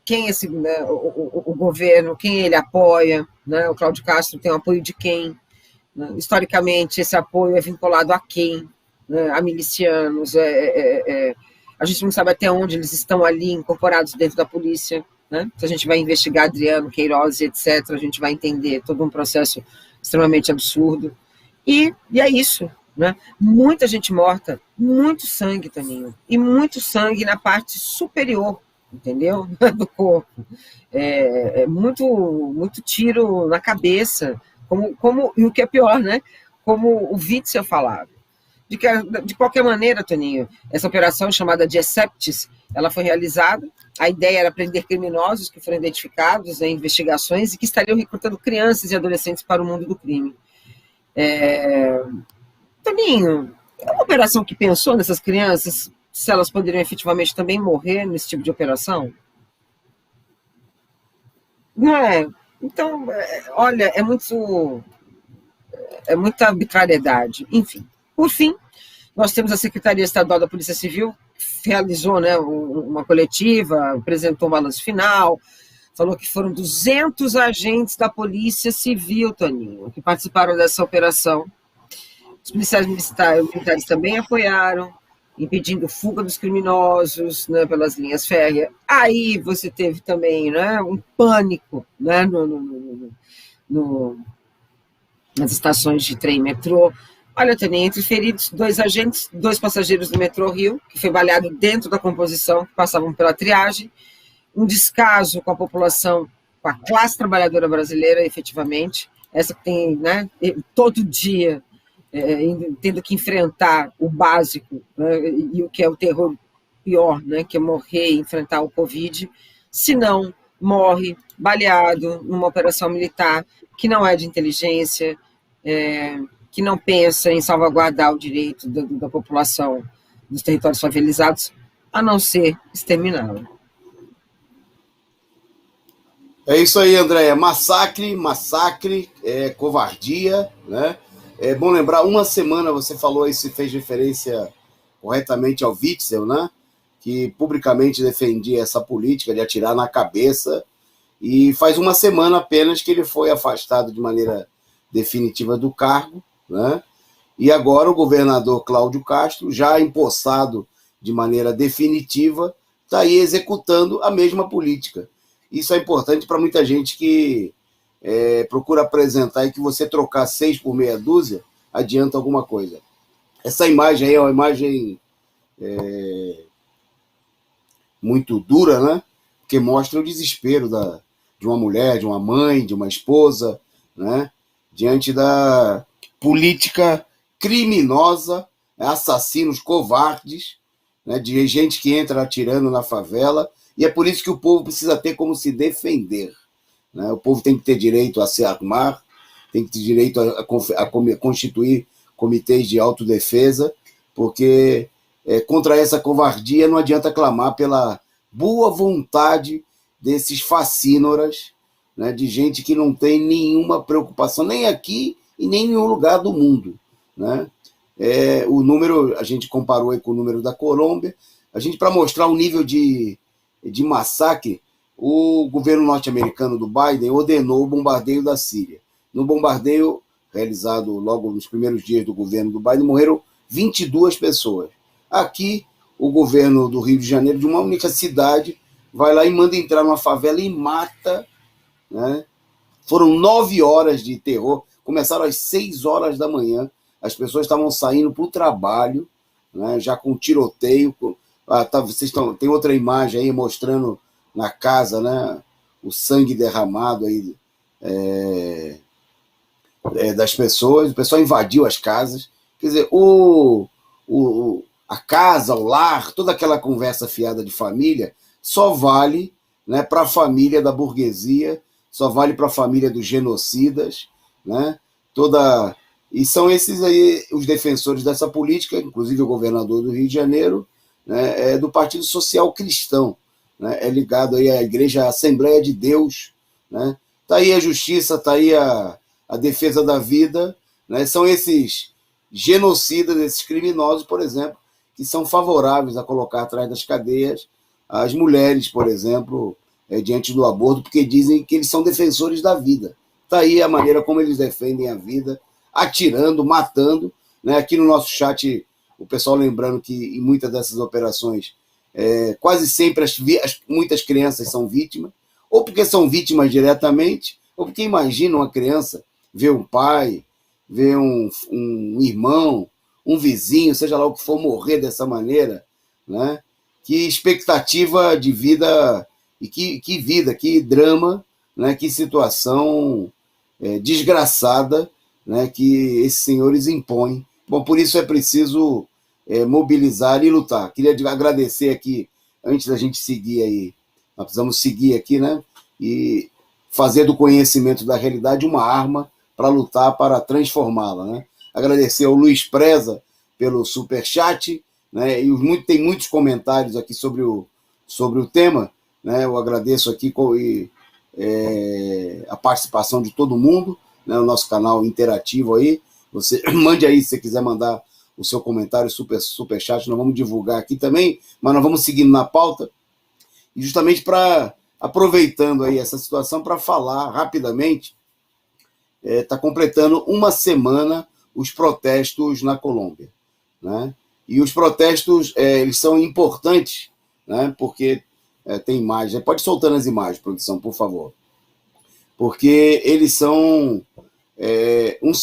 Quem esse, né, o governo, quem ele apoia, né? O Cláudio Castro tem o apoio de quem? Historicamente, esse apoio é vinculado a quem? Né? A milicianos. A gente não sabe até onde eles estão ali incorporados dentro da polícia. Né? Se a gente vai investigar Adriano, Queiroz, etc., a gente vai entender todo um processo extremamente absurdo. E é isso. Né? Muita gente morta, muito sangue, Toninho, e muito sangue na parte superior, entendeu? Do corpo. Muito tiro na cabeça. E o que é pior, né? Como o Witzel falava, De qualquer maneira, Toninho, essa operação chamada de Exceptis, ela foi realizada. A ideia era prender criminosos que foram identificados em investigações e que estariam recrutando crianças e adolescentes para o mundo do crime. Toninho, é uma operação que pensou nessas crianças, se elas poderiam efetivamente também morrer nesse tipo de operação? Não é? Então, olha, é muita arbitrariedade. Enfim, por fim, nós temos a Secretaria Estadual da Polícia Civil, que realizou, né, uma coletiva, apresentou um balanço final, falou que foram 200 agentes da Polícia Civil, Toninho, que participaram dessa operação. Os policiais militares também apoiaram, impedindo fuga dos criminosos, né, pelas linhas férreas. Aí você teve também, né, um pânico, né, nas estações de trem e metrô. Olha, também entre feridos, 2 agentes, 2 passageiros do metrô Rio, que foi baleado dentro da composição, que passavam pela triagem, um descaso com a população, com a classe trabalhadora brasileira, efetivamente, essa que tem, né, todo dia tendo que enfrentar o básico, né, e o que é o terror pior, né, que é morrer e enfrentar o Covid, se não morre baleado numa operação militar que não é de inteligência, que não pensa em salvaguardar o direito da população dos territórios favelizados, a não ser exterminá-la. É isso aí, André. Massacre, covardia, né? É bom lembrar, uma semana você falou aí, se fez referência corretamente ao Witzel, né? Que publicamente defendia essa política de atirar na cabeça, e faz uma semana apenas que ele foi afastado de maneira definitiva do cargo, né? E agora o governador Cláudio Castro, já empossado de maneira definitiva, está aí executando a mesma política. Isso é importante para muita gente que procura apresentar, e que você trocar 6 por meia dúzia adianta alguma coisa. Essa imagem aí é uma imagem muito dura, né? Porque mostra o desespero de uma mulher, de uma mãe, de uma esposa, né? Diante da política criminosa, assassinos covardes, né? De gente que entra atirando na favela, e é por isso que o povo precisa ter como se defender, né? O povo tem que ter direito a se armar, tem que ter direito a constituir comitês de autodefesa, porque contra essa covardia não adianta clamar pela boa vontade desses facínoras, né, de gente que não tem nenhuma preocupação, nem aqui e nem em nenhum lugar do mundo, né? O número, a gente comparou aí com o número da Colômbia, para mostrar o nível de massacre, o governo norte-americano do Biden ordenou o bombardeio da Síria. No bombardeio, realizado logo nos primeiros dias do governo do Biden, morreram 22 pessoas. Aqui, o governo do Rio de Janeiro, de uma única cidade, vai lá e manda entrar numa favela e mata, né? Foram 9 horas de terror, começaram às 6 horas da manhã, as pessoas estavam saindo para o trabalho, né, já com tiroteio. Tem outra imagem aí mostrando na casa, né, o sangue derramado aí, das pessoas. O pessoal invadiu as casas. Quer dizer, a casa, o lar, toda aquela conversa fiada de família só vale, né, para a família da burguesia, só vale para a família dos genocidas, né? E são esses aí os defensores dessa política, inclusive o governador do Rio de Janeiro, né, do Partido Social Cristão, né, é ligado aí à Igreja Assembleia de Deus, né? Está aí a justiça, está aí a defesa da vida, né? São esses genocidas, esses criminosos, por exemplo, que são favoráveis a colocar atrás das cadeias as mulheres, por exemplo, diante do aborto, porque dizem que eles são defensores da vida. Está aí a maneira como eles defendem a vida, atirando, matando, né? Aqui no nosso chat, o pessoal lembrando que em muitas dessas operações, quase sempre muitas crianças são vítimas, ou porque são vítimas diretamente, ou porque imagina uma criança ver um pai, ver um irmão, um vizinho, seja lá o que for, morrer dessa maneira, né? Que expectativa de vida, e que vida, que drama, né? Que situação desgraçada, né, que esses senhores impõem Bom, por isso é preciso mobilizar e lutar. Queria agradecer aqui, antes da gente seguir aí, nós precisamos seguir aqui, né? E fazer do conhecimento da realidade uma arma para lutar, para transformá-la, né? Agradecer ao Luiz Preza pelo superchat, né? E tem muitos comentários aqui sobre o tema, né? Eu agradeço aqui a participação de todo mundo, né? O nosso canal interativo aí. Você mande aí, se você quiser mandar o seu comentário, superchat, nós vamos divulgar aqui também, mas nós vamos seguindo na pauta, e justamente aproveitando aí essa situação para falar rapidamente, está completando uma semana os protestos na Colômbia, né? E os protestos, eles são importantes, né? Porque tem imagens, pode soltar as imagens, produção, por favor, porque eles são um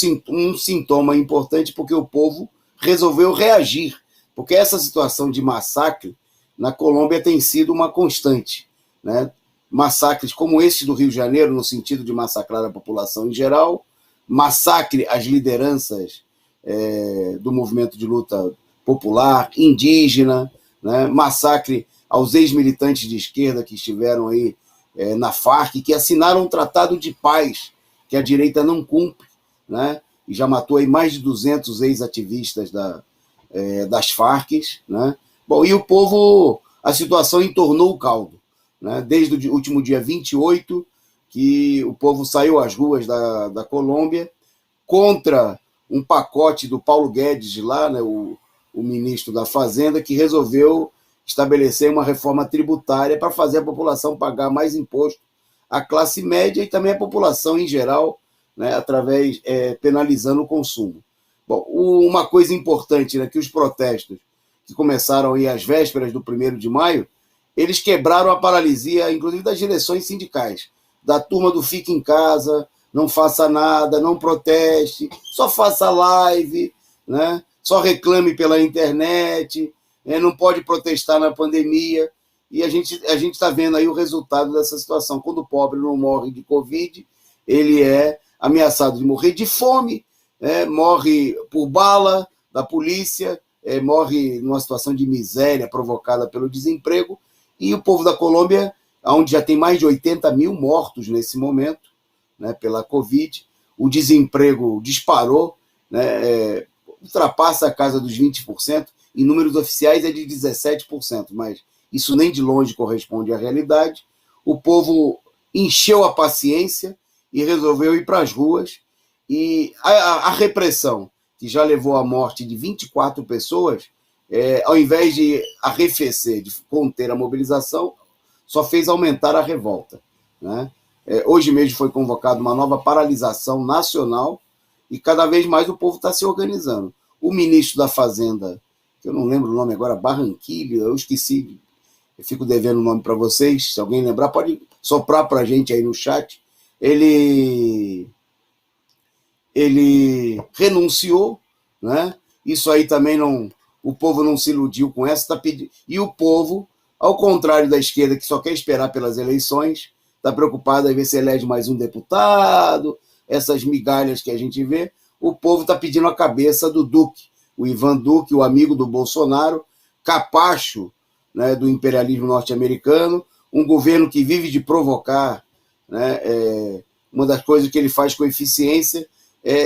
sintoma importante, porque o povo resolveu reagir, porque essa situação de massacre na Colômbia tem sido uma constante, né? Massacres como esse do Rio de Janeiro, no sentido de massacrar a população em geral, massacre às lideranças do movimento de luta popular, indígena, né? Massacre aos ex-militantes de esquerda que estiveram aí na Farc, que assinaram um tratado de paz que a direita não cumpre, né? E já matou aí mais de 200 ex-ativistas das Farc, né? Bom, e o povo, a situação entornou o caldo, né? Desde o último dia 28, que o povo saiu às ruas da Colômbia contra um pacote do Paulo Guedes de lá, né? O ministro da Fazenda, que resolveu estabelecer uma reforma tributária para fazer a população pagar mais imposto, a classe média e também a população em geral, né, penalizando o consumo. Bom, uma coisa importante, né, que os protestos que começaram aí às vésperas do 1º de maio, eles quebraram a paralisia, inclusive das direções sindicais, da turma do fique em casa, não faça nada, não proteste, só faça live, né, só reclame pela internet, não pode protestar na pandemia. E a gente está vendo aí o resultado dessa situação. Quando o pobre não morre de Covid, ele é ameaçado de morrer de fome, morre por bala da polícia, morre numa situação de miséria provocada pelo desemprego. E o povo da Colômbia, onde já tem mais de 80 mil mortos nesse momento, né, pela Covid, o desemprego disparou, né, ultrapassa a casa dos 20%, em números oficiais é de 17%, mas isso nem de longe corresponde à realidade. O povo encheu a paciência e resolveu ir para as ruas. E a repressão, que já levou à morte de 24 pessoas, ao invés de arrefecer, de conter a mobilização, só fez aumentar a revolta, né? Hoje mesmo foi convocada uma nova paralisação nacional e cada vez mais o povo está se organizando. O ministro da Fazenda, que eu não lembro o nome agora, Barranquilla, eu esqueci, eu fico devendo o nome para vocês, se alguém lembrar, pode soprar para a gente aí no chat. Ele renunciou, né? Isso aí também o povo não se iludiu com essa, e o povo, ao contrário da esquerda, que só quer esperar pelas eleições, está preocupado em ver se elege mais um deputado, essas migalhas que a gente vê. O povo está pedindo a cabeça do Duque, o Ivan Duque, o amigo do Bolsonaro, capacho, né, do imperialismo norte-americano, um governo que vive de provocar, né, uma das coisas que ele faz com eficiência.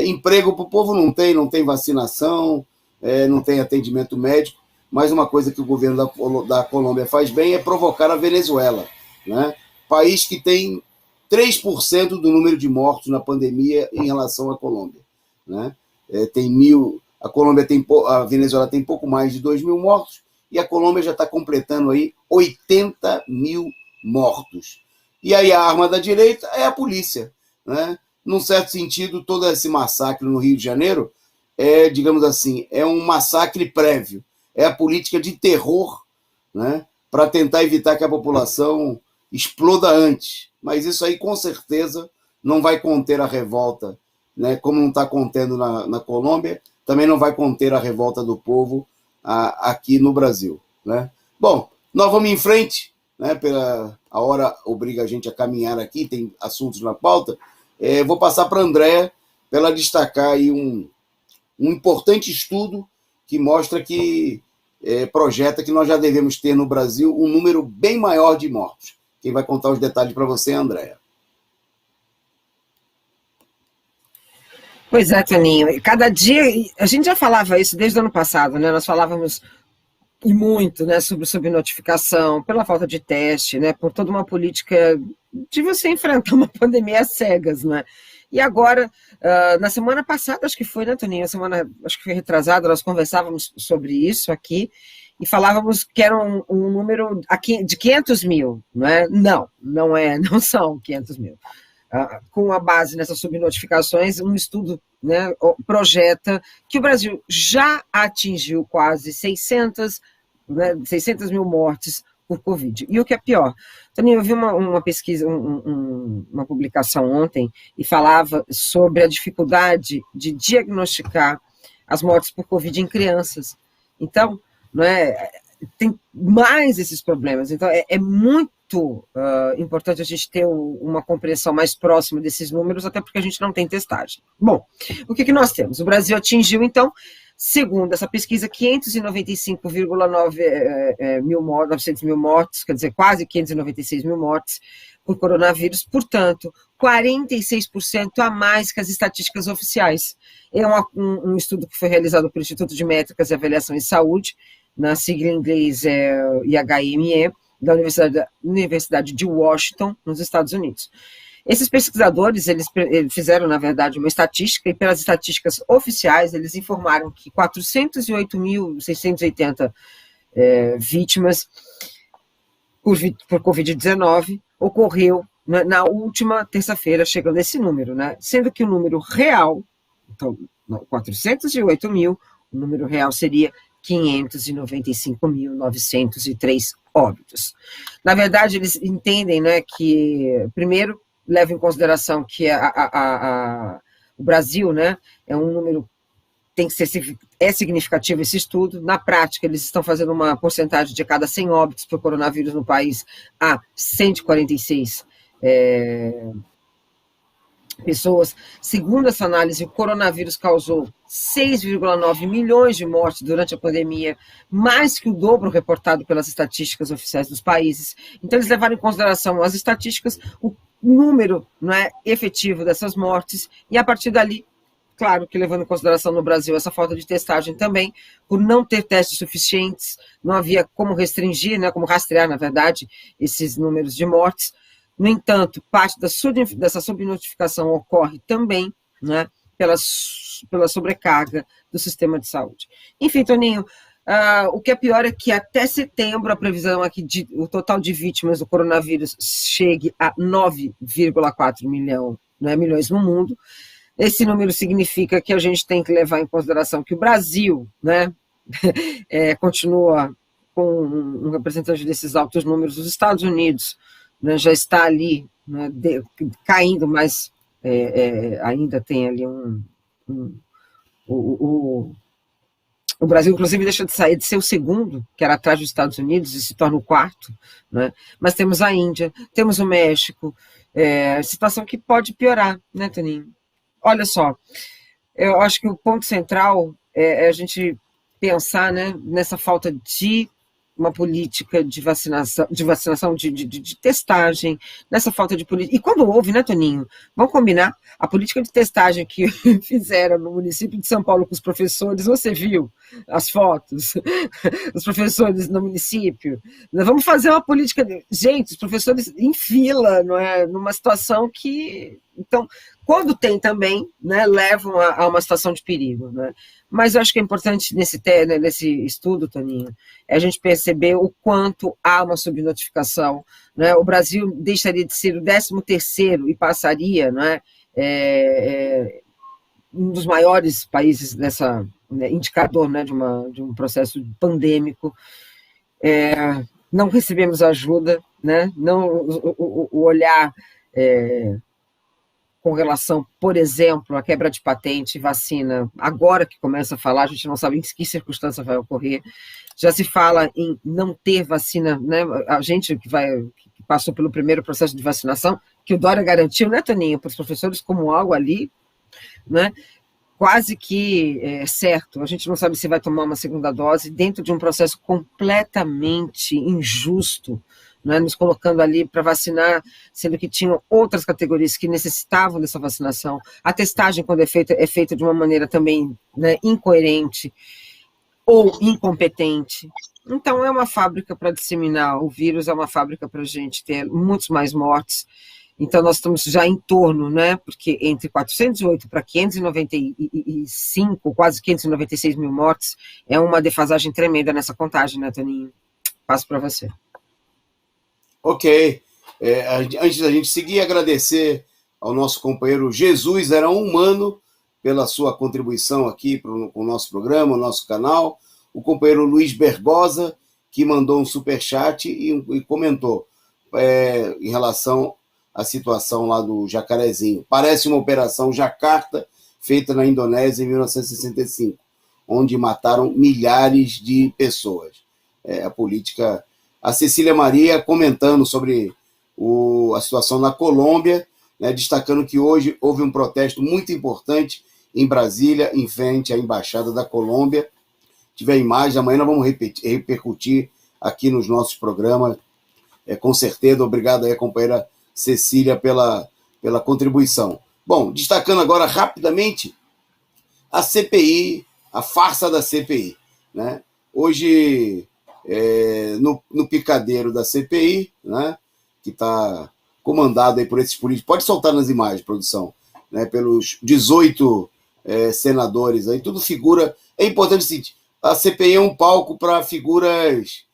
Emprego para o povo não tem vacinação, não tem atendimento médico, mas uma coisa que o governo da Colômbia faz bem é provocar a Venezuela, né? País que tem 3% do número de mortos na pandemia em relação à Colômbia, né? A Venezuela tem pouco mais de 2 mil mortos e a Colômbia já está completando aí 80 mil mortos. E aí a arma da direita é a polícia, né? Num certo sentido, todo esse massacre no Rio de Janeiro digamos assim, um massacre prévio. É a política de terror, né, para tentar evitar que a população exploda antes. Mas isso aí, com certeza, não vai conter a revolta, né, como não está contendo na Colômbia, também não vai conter a revolta do povo aqui no Brasil, né? Bom, nós vamos em frente, né, a hora obriga a gente a caminhar aqui, tem assuntos na pauta. Vou passar para a Andréa, para ela destacar aí um importante estudo que mostra que projeta que nós já devemos ter no Brasil um número bem maior de mortos. Quem vai contar os detalhes para você é a Andréa. Pois é, Toninho. Cada dia, a gente já falava isso desde o ano passado, né? Nós falávamos e muito, né, sobre subnotificação, pela falta de teste, né, por toda uma política de você enfrentar uma pandemia às cegas, né? E agora, na semana passada, acho que foi, né, Toninho? Acho que foi retrasada, nós conversávamos sobre isso aqui e falávamos que era um número de 500 mil, não é? Não são 500 mil. Com a base nessas subnotificações, um estudo, né, projeta que o Brasil já atingiu quase 600 mil mortes por Covid. E o que é pior, Toninho, eu vi uma pesquisa, uma publicação ontem, e falava sobre a dificuldade de diagnosticar as mortes por Covid em crianças. Então, não é, tem mais esses problemas. Então, é muito importante a gente ter uma compreensão mais próxima desses números, até porque a gente não tem testagem. Bom, o que nós temos? O Brasil atingiu, então, segundo essa pesquisa, 595,9 mil mortes, 900 mil mortes, quer dizer, quase 596 mil mortes por coronavírus, portanto, 46% a mais que as estatísticas oficiais. É um estudo que foi realizado pelo Instituto de Métricas e Avaliação em Saúde, na sigla em inglês IHME, da Universidade de Washington, nos Estados Unidos. Esses pesquisadores, eles fizeram, na verdade, uma estatística, e pelas estatísticas oficiais, eles informaram que 408.680 vítimas por Covid-19 ocorreu na última terça-feira, chegando a esse número, né? Sendo que o número real, então, 408 mil, o número real seria 595.903 óbitos. Na verdade, eles entendem, né, que, primeiro, leva em consideração que o Brasil, né, é um número, tem que ser significativo esse estudo. Na prática, eles estão fazendo uma porcentagem de cada 100 óbitos por coronavírus no país a 146 pessoas. Segundo essa análise, o coronavírus causou 6,9 milhões de mortes durante a pandemia, mais que o dobro reportado pelas estatísticas oficiais dos países. Então, eles levaram em consideração as estatísticas, o número, não é, efetivo dessas mortes, e a partir dali, claro que levando em consideração no Brasil essa falta de testagem também, por não ter testes suficientes, não havia como restringir, né, como rastrear, na verdade, esses números de mortes. No entanto, parte dessa subnotificação ocorre também, né, pela sobrecarga do sistema de saúde. Enfim, Toninho, o que é pior é que até setembro a previsão é que o total de vítimas do coronavírus chegue a 9,4 milhões no mundo. Esse número significa que a gente tem que levar em consideração que o Brasil, né, continua com um representante desses altos números. Os Estados Unidos, né, já está ali, né, caindo, mas ainda tem ali o Brasil, inclusive, deixa de sair de ser o segundo, que era atrás dos Estados Unidos, e se torna o quarto, né? Mas temos a Índia, temos o México, situação que pode piorar, né, Toninho? Olha só, eu acho que o ponto central é a gente pensar, né, nessa falta de uma política de vacinação, de testagem, nessa falta de política. E quando houve, né, Toninho? Vamos combinar, a política de testagem que fizeram no município de São Paulo com os professores, você viu as fotos, os professores no município. Vamos fazer uma política. Gente, os professores em fila, não é? Numa situação que. Então, quando tem também, né, levam a uma situação de perigo, né? Mas eu acho que é importante nesse estudo, Toninho, a gente perceber o quanto há uma subnotificação, né? O Brasil deixaria de ser o 13º e passaria, né, um dos maiores países nessa, né, indicador, né, de um processo pandêmico. Não recebemos ajuda, né? Não, o olhar com relação, por exemplo, à quebra de patente, vacina, agora que começa a falar, a gente não sabe em que circunstância vai ocorrer, já se fala em não ter vacina, né? A gente que passou pelo primeiro processo de vacinação, que o Dória garantiu, né, Toninho, para os professores como algo ali, né? quase que certo. A gente não sabe se vai tomar uma segunda dose dentro de um processo completamente injusto, né, nos colocando ali para vacinar, sendo que tinham outras categorias que necessitavam dessa vacinação. A testagem, quando é feita de uma maneira também, né, incoerente ou incompetente. Então, é uma fábrica para disseminar o vírus, é uma fábrica para a gente ter muitos mais mortes. Então, nós estamos já em torno, né, porque entre 408 para 595, quase 596 mil mortes, é uma defasagem tremenda nessa contagem, né, Toninho? Passo para você. Ok. Antes da gente seguir, agradecer ao nosso companheiro Jesus Era Humano pela sua contribuição aqui com o nosso programa, o nosso canal. O companheiro Luiz Bergosa, que mandou um superchat e comentou em relação à situação lá do Jacarezinho. Parece uma operação Jacarta feita na Indonésia em 1965, onde mataram milhares de pessoas. A política... A Cecília Maria comentando sobre a situação na Colômbia, né, destacando que hoje houve um protesto muito importante em Brasília, em frente à Embaixada da Colômbia. Se tiver imagem, amanhã nós vamos repercutir aqui nos nossos programas, com certeza. Obrigado aí, companheira Cecília, pela contribuição. Bom, destacando agora rapidamente a CPI, a farsa da CPI. Né? Hoje... no picadeiro da CPI, né, que está comandado aí por esses políticos, pode soltar nas imagens, produção, né, pelos 18 senadores, aí tudo figura. É importante o seguinte: a CPI é um palco para figuras,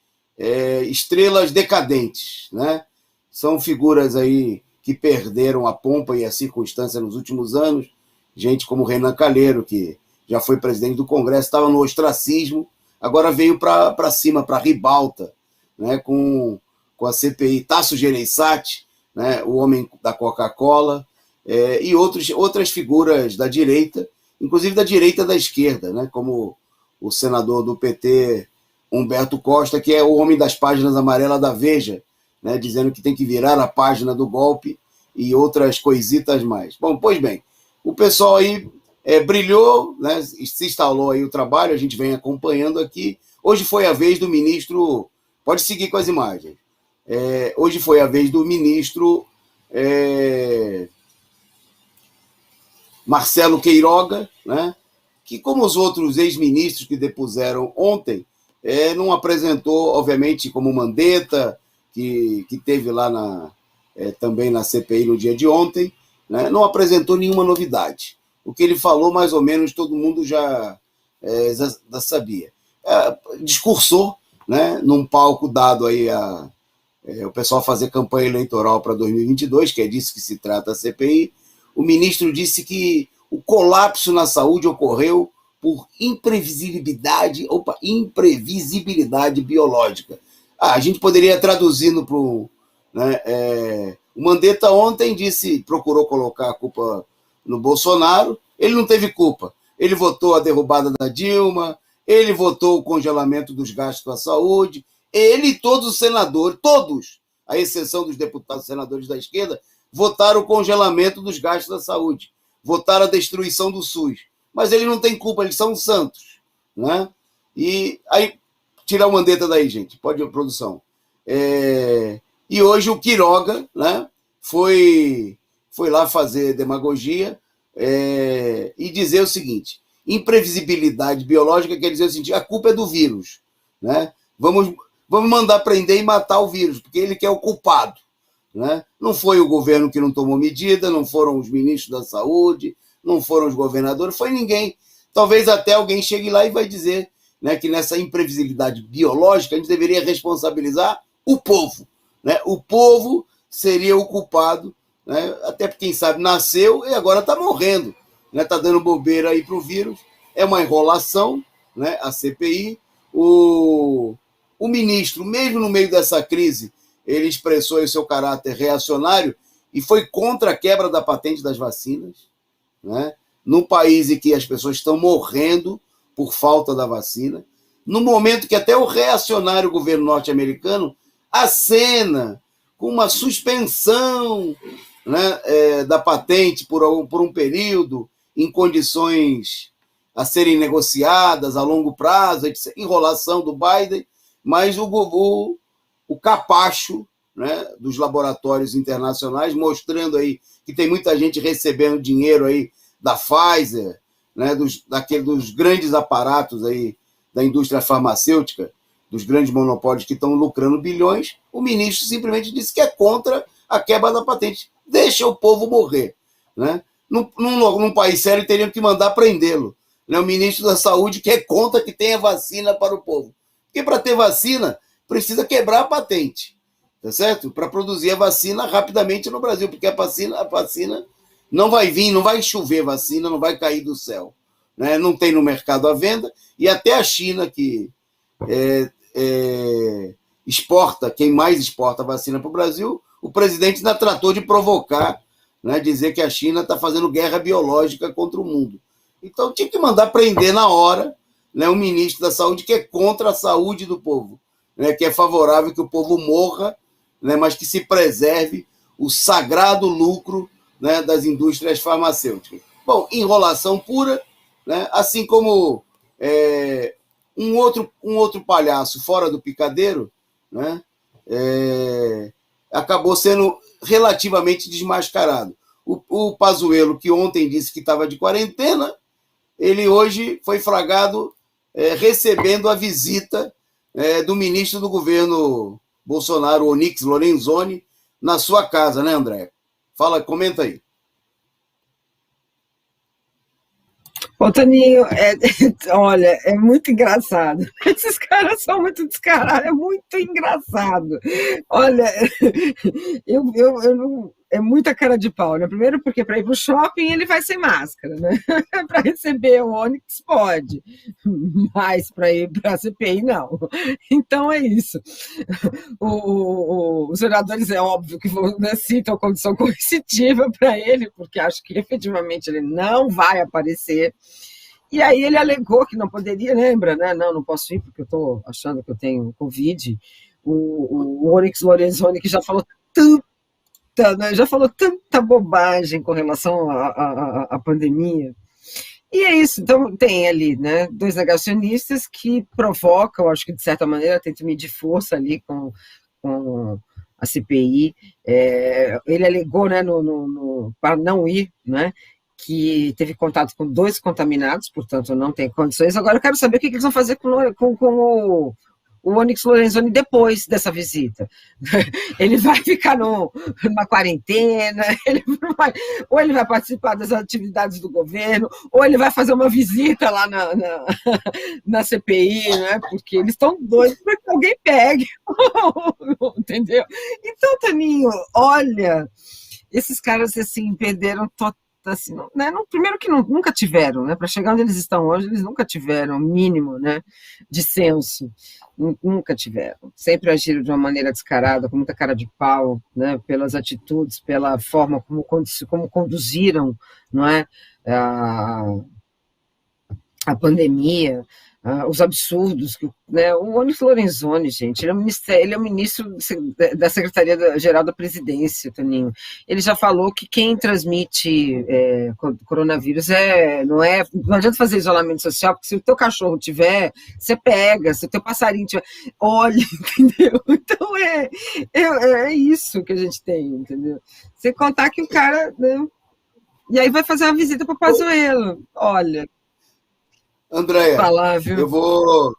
estrelas decadentes, né? São figuras aí que perderam a pompa e a circunstância nos últimos anos, gente como Renan Calheiro, que já foi presidente do Congresso, estava no ostracismo, agora veio para cima, para a ribalta, né, com a CPI. Tasso Gereissati, né, o homem da Coca-Cola, e outras figuras da direita, inclusive da direita da esquerda, né, como o senador do PT, Humberto Costa, que é o homem das páginas amarelas da Veja, né, dizendo que tem que virar a página do golpe e outras coisitas mais. Bom, pois bem, o pessoal aí... brilhou, né, se instalou aí o trabalho, a gente vem acompanhando aqui. Hoje foi a vez do ministro, pode seguir com as imagens, hoje foi a vez do ministro Marcelo Queiroga, né, que, como os outros ex-ministros que depuseram ontem, não apresentou, obviamente, como Mandetta, que teve lá também na CPI no dia de ontem, né, não apresentou nenhuma novidade. O que ele falou, mais ou menos, todo mundo já sabia. Discursou, né, num palco dado aí o pessoal fazer campanha eleitoral para 2022, que é disso que se trata a CPI. O ministro disse que o colapso na saúde ocorreu por imprevisibilidade biológica. A gente poderia traduzindo para o... Né, o Mandetta ontem procurou colocar a culpa no Bolsonaro. Ele não teve culpa. Ele votou a derrubada da Dilma, ele votou o congelamento dos gastos da saúde, ele e todos os senadores, todos, à exceção dos deputados e senadores da esquerda, votaram o congelamento dos gastos da saúde, votaram a destruição do SUS. Mas ele não tem culpa, eles são santos. Né? E aí, tirar o Mandetta daí, gente, pode ir, produção. E hoje o Quiroga, né, foi lá fazer demagogia e dizer o seguinte: imprevisibilidade biológica quer dizer o seguinte: a culpa é do vírus, né? Vamos mandar prender e matar o vírus, porque ele que é o culpado, né? Não foi o governo que não tomou medida, não foram os ministros da saúde, não foram os governadores, foi ninguém. Talvez até alguém chegue lá e vai dizer, né, que nessa imprevisibilidade biológica a gente deveria responsabilizar o povo, né? O povo seria o culpado, né? Até porque, quem sabe, nasceu e agora está morrendo, né? Está dando bobeira aí para o vírus. É uma enrolação, né? A CPI. O ministro, mesmo no meio dessa crise, ele expressou o seu caráter reacionário e foi contra a quebra da patente das vacinas, né? Num país em que as pessoas estão morrendo por falta da vacina, no momento que até o reacionário governo norte-americano acena com uma suspensão, né, da patente por um período, em condições a serem negociadas a longo prazo, enrolação do Biden, mas o capacho, né, dos laboratórios internacionais, mostrando aí que tem muita gente recebendo dinheiro aí da Pfizer, né, dos grandes aparatos aí da indústria farmacêutica, dos grandes monopólios que estão lucrando bilhões. O ministro simplesmente disse que é contra a quebra da patente. Deixa o povo morrer, né? Num país sério, teriam que mandar prendê-lo, né? O ministro da Saúde que é contra que tenha vacina para o povo. Porque para ter vacina, precisa quebrar a patente, tá certo? Para produzir a vacina rapidamente no Brasil, porque a vacina não vai vir, não vai chover vacina, não vai cair do céu, né? Não tem no mercado à venda, e até a China, que exporta, quem mais exporta vacina para o Brasil, o presidente ainda tratou de provocar, né, dizer que a China está fazendo guerra biológica contra o mundo. Então tinha que mandar prender na hora, né, o ministro da Saúde que é contra a saúde do povo, né, que é favorável que o povo morra, né, mas que se preserve o sagrado lucro, né, das indústrias farmacêuticas. Bom, enrolação pura, né, assim como um outro palhaço fora do picadeiro, né, acabou sendo relativamente desmascarado. O Pazuello, que ontem disse que estava de quarentena, ele hoje foi flagrado recebendo a visita do ministro do governo Bolsonaro, Onyx Lorenzoni, na sua casa, né, André? Fala, comenta aí. Ô, Toninho, olha, é muito engraçado. Esses caras são muito descarados, é muito engraçado. Olha, eu não. É muita cara de pau, né? Primeiro porque para ir para o shopping ele vai sem máscara, né? Para receber o Onyx pode, mas para ir para a CPI não. Então é isso. Os senadores é óbvio que né, citam condição coercitiva para ele, porque acho que efetivamente ele não vai aparecer. E aí ele alegou que não poderia, lembra, né? Não posso ir porque eu estou achando que eu tenho Covid. O Onyx Lorenzoni, que já falou tanta bobagem com relação à pandemia. E é isso, então tem ali, né, dois negacionistas que provocam, acho que de certa maneira tentam medir força ali com a CPI. Ele alegou, né, para não ir, né, que teve contato com 2 contaminados, portanto não tem condições. Agora eu quero saber o que eles vão fazer com o Onyx Lorenzoni depois dessa visita. Ele vai ficar numa quarentena, ou ele vai participar das atividades do governo, ou ele vai fazer uma visita lá na CPI, né? Porque eles estão doidos para que alguém pegue. Entendeu? Então, Toninho, olha, esses caras assim, perderam totalmente. Assim, né? Primeiro que nunca tiveram, né? Para chegar onde eles estão hoje, eles nunca tiveram o mínimo, né, de senso, nunca tiveram. Sempre agiram de uma maneira descarada, com muita cara de pau, né? Pelas atitudes, pela forma como conduziram, não é, a pandemia, os absurdos, né? O Onyx Lorenzoni, gente, ele é o ministro da Secretaria-Geral da Presidência, Toninho. Ele já falou que quem transmite coronavírus não adianta fazer isolamento social, porque se o teu cachorro tiver, você pega, se o teu passarinho tiver, olha, entendeu? Então é isso que a gente tem, entendeu? Sem contar que o cara, né? E aí vai fazer uma visita para o Pazuello, olha. Andréia, eu vou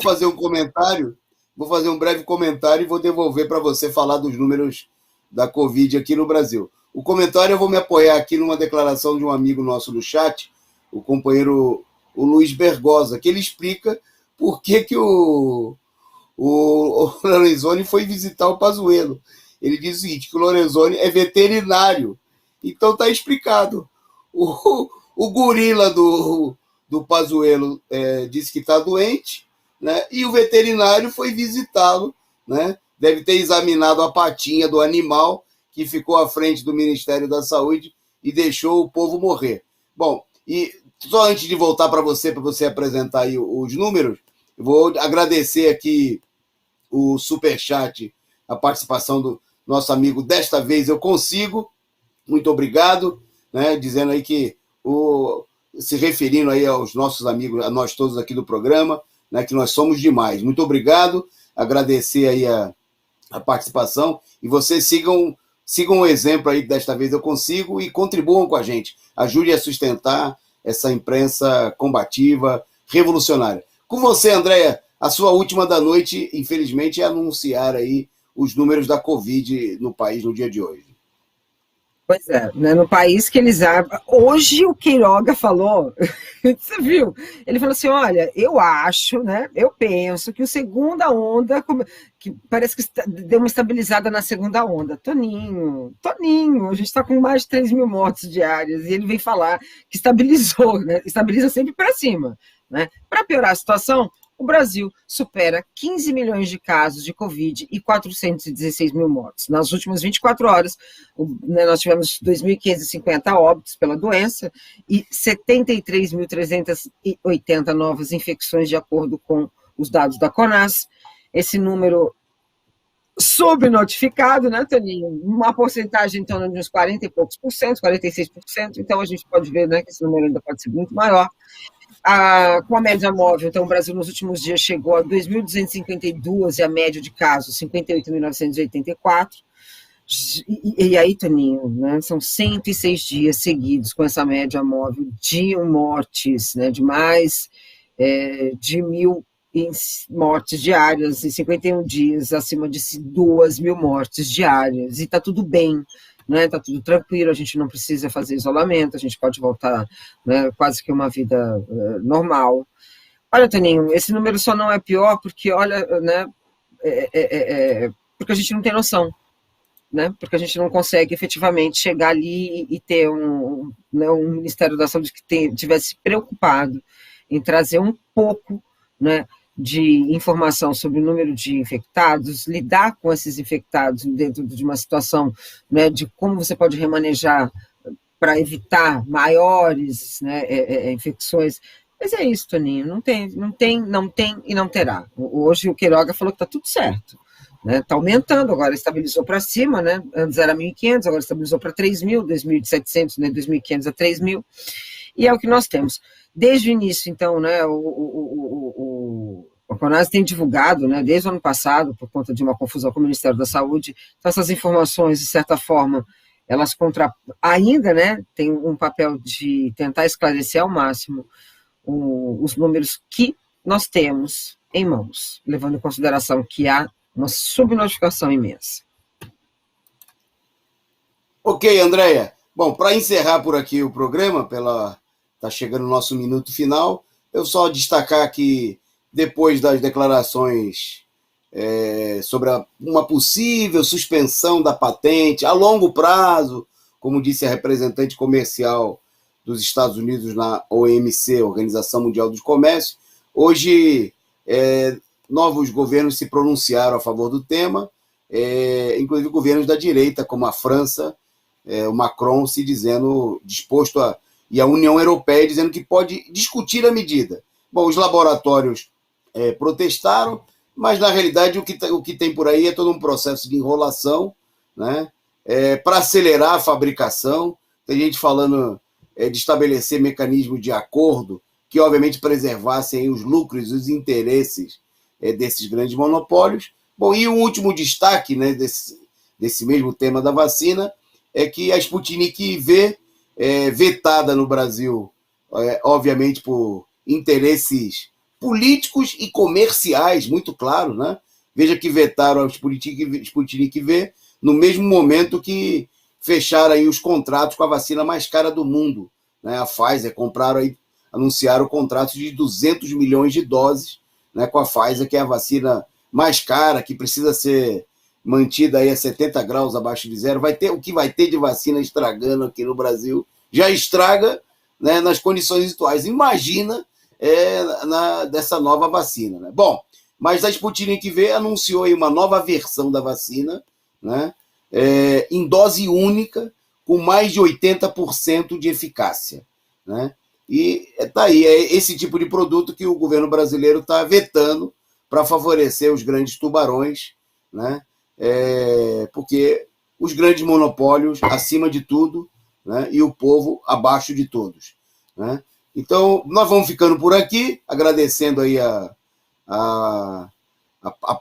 fazer um breve comentário e vou devolver para você falar dos números da Covid aqui no Brasil. O comentário eu vou me apoiar aqui numa declaração de um amigo nosso no chat, o companheiro o Luiz Bergosa, que ele explica por que o Lorenzoni foi visitar o Pazuello. Ele diz o seguinte, que o Lorenzoni é veterinário. Então está explicado. O gorila do Pazuello disse que está doente, né? E o veterinário foi visitá-lo, né? Deve ter examinado a patinha do animal que ficou à frente do Ministério da Saúde e deixou o povo morrer. Bom, e só antes de voltar para você apresentar aí os números, eu vou agradecer aqui o superchat, a participação do nosso amigo Desta Vez Eu Consigo, muito obrigado, né? Dizendo aí que se referindo aí aos nossos amigos, a nós todos aqui do programa, né, que nós somos demais. Muito obrigado, agradecer aí a participação, e vocês sigam o exemplo aí, que desta vez eu consigo, e contribuam com a gente. Ajude a sustentar essa imprensa combativa, revolucionária. Com você, Andréia, a sua última da noite, infelizmente, é anunciar aí os números da Covid no país no dia de hoje. Pois é, né, no país que eles abrem. Hoje o Queiroga falou, você viu? Ele falou assim: olha, eu acho, né? Eu penso que a segunda onda, que parece que deu uma estabilizada na segunda onda. Toninho, a gente está com mais de 3 mil mortes diárias, e ele vem falar que estabilizou, né? Estabiliza sempre para cima. Né? Para piorar a situação, o Brasil supera 15 milhões de casos de Covid e 416 mil mortes. Nas últimas 24 horas, nós tivemos 2.550 óbitos pela doença e 73.380 novas infecções, de acordo com os dados da CONAS. Esse número subnotificado, né, Toninho? Uma porcentagem em torno de uns 40 e poucos por cento, 46%. Então, a gente pode ver, né, que esse número ainda pode ser muito maior. Com a média móvel, então, o Brasil nos últimos dias chegou a 2.252 e a média de casos 58.984. E aí, Toninho, né, são 106 dias seguidos com essa média móvel de mortes, né, de mais de 1.000 mortes diárias, e 51 dias acima de 2.000 mortes diárias, e está tudo bem. Está tudo tranquilo, a gente não precisa fazer isolamento, a gente pode voltar, né, quase que uma vida normal. Olha, Toninho, esse número só não é pior porque, olha, né, porque a gente não tem noção, né, porque a gente não consegue efetivamente chegar ali e ter um Ministério da Saúde que tivesse preocupado em trazer um pouco, né, de informação sobre o número de infectados, lidar com esses infectados dentro de uma situação, né, de como você pode remanejar para evitar maiores, né, infecções. Mas é isso, Toninho, não tem e não terá. Hoje o Queiroga falou que está tudo certo. Está aumentando, agora estabilizou para cima, né? Antes era 1.500, agora estabilizou para 3.000, 2.700, né? 2.500 a 3.000, e é o que nós temos. Desde o início, então, né, a CONAS tem divulgado, né, desde o ano passado, por conta de uma confusão com o Ministério da Saúde, então essas informações, de certa forma, elas ainda, né, têm um papel de tentar esclarecer ao máximo os números que nós temos em mãos, levando em consideração que há uma subnotificação imensa. Ok, Andréia. Bom, para encerrar por aqui o programa, está chegando o nosso minuto final, eu só destacar que depois das declarações sobre uma possível suspensão da patente a longo prazo, como disse a representante comercial dos Estados Unidos na OMC, Organização Mundial do Comércio, hoje novos governos se pronunciaram a favor do tema, inclusive governos da direita, como a França, o Macron se dizendo disposto e a União Europeia dizendo que pode discutir a medida. Bom, os laboratórios protestaram, mas na realidade o que tem por aí é todo um processo de enrolação, né, para acelerar a fabricação. Tem gente falando de estabelecer mecanismos de acordo que obviamente preservassem os lucros e os interesses desses grandes monopólios. Bom, e o último destaque, né, desse mesmo tema da vacina é que a Sputnik V, vetada no Brasil, obviamente por interesses políticos e comerciais, muito claro, né? Veja que vetaram a Sputnik V no mesmo momento que fecharam aí os contratos com a vacina mais cara do mundo, né? A Pfizer anunciaram contratos de 200 milhões de doses, né, com a Pfizer, que é a vacina mais cara, que precisa ser mantida aí a 70 graus abaixo de zero. O que vai ter de vacina estragando aqui no Brasil, já estraga, né, nas condições atuais. Imagina dessa nova vacina, né? Bom, mas a Sputnik V anunciou aí uma nova versão da vacina, né, em dose única, com mais de 80% de eficácia, né? E está aí, é esse tipo de produto que o governo brasileiro está vetando para favorecer os grandes tubarões, né? Porque os grandes monopólios, acima de tudo, né, e o povo abaixo de todos. Né? Então, nós vamos ficando por aqui, agradecendo aí a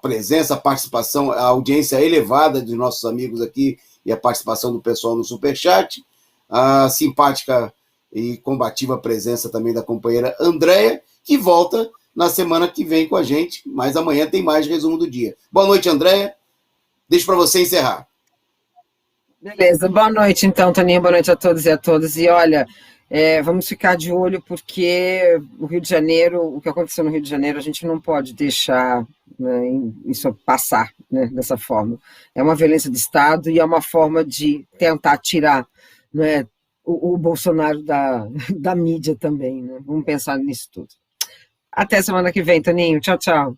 presença, a participação, a audiência elevada de nossos amigos aqui e a participação do pessoal no Superchat, a simpática e combativa presença também da companheira Andréia, que volta na semana que vem com a gente, mas amanhã tem mais resumo do dia. Boa noite, Andréia. Deixo para você encerrar. Beleza, boa noite então, Toninho, boa noite a todos e a todas. E olha, vamos ficar de olho porque o Rio de Janeiro, o que aconteceu no Rio de Janeiro, a gente não pode deixar, né, isso passar, né, dessa forma. É uma violência de Estado e é uma forma de tentar tirar, né, o Bolsonaro da mídia também. Né? Vamos pensar nisso tudo. Até semana que vem, Toninho. Tchau, tchau.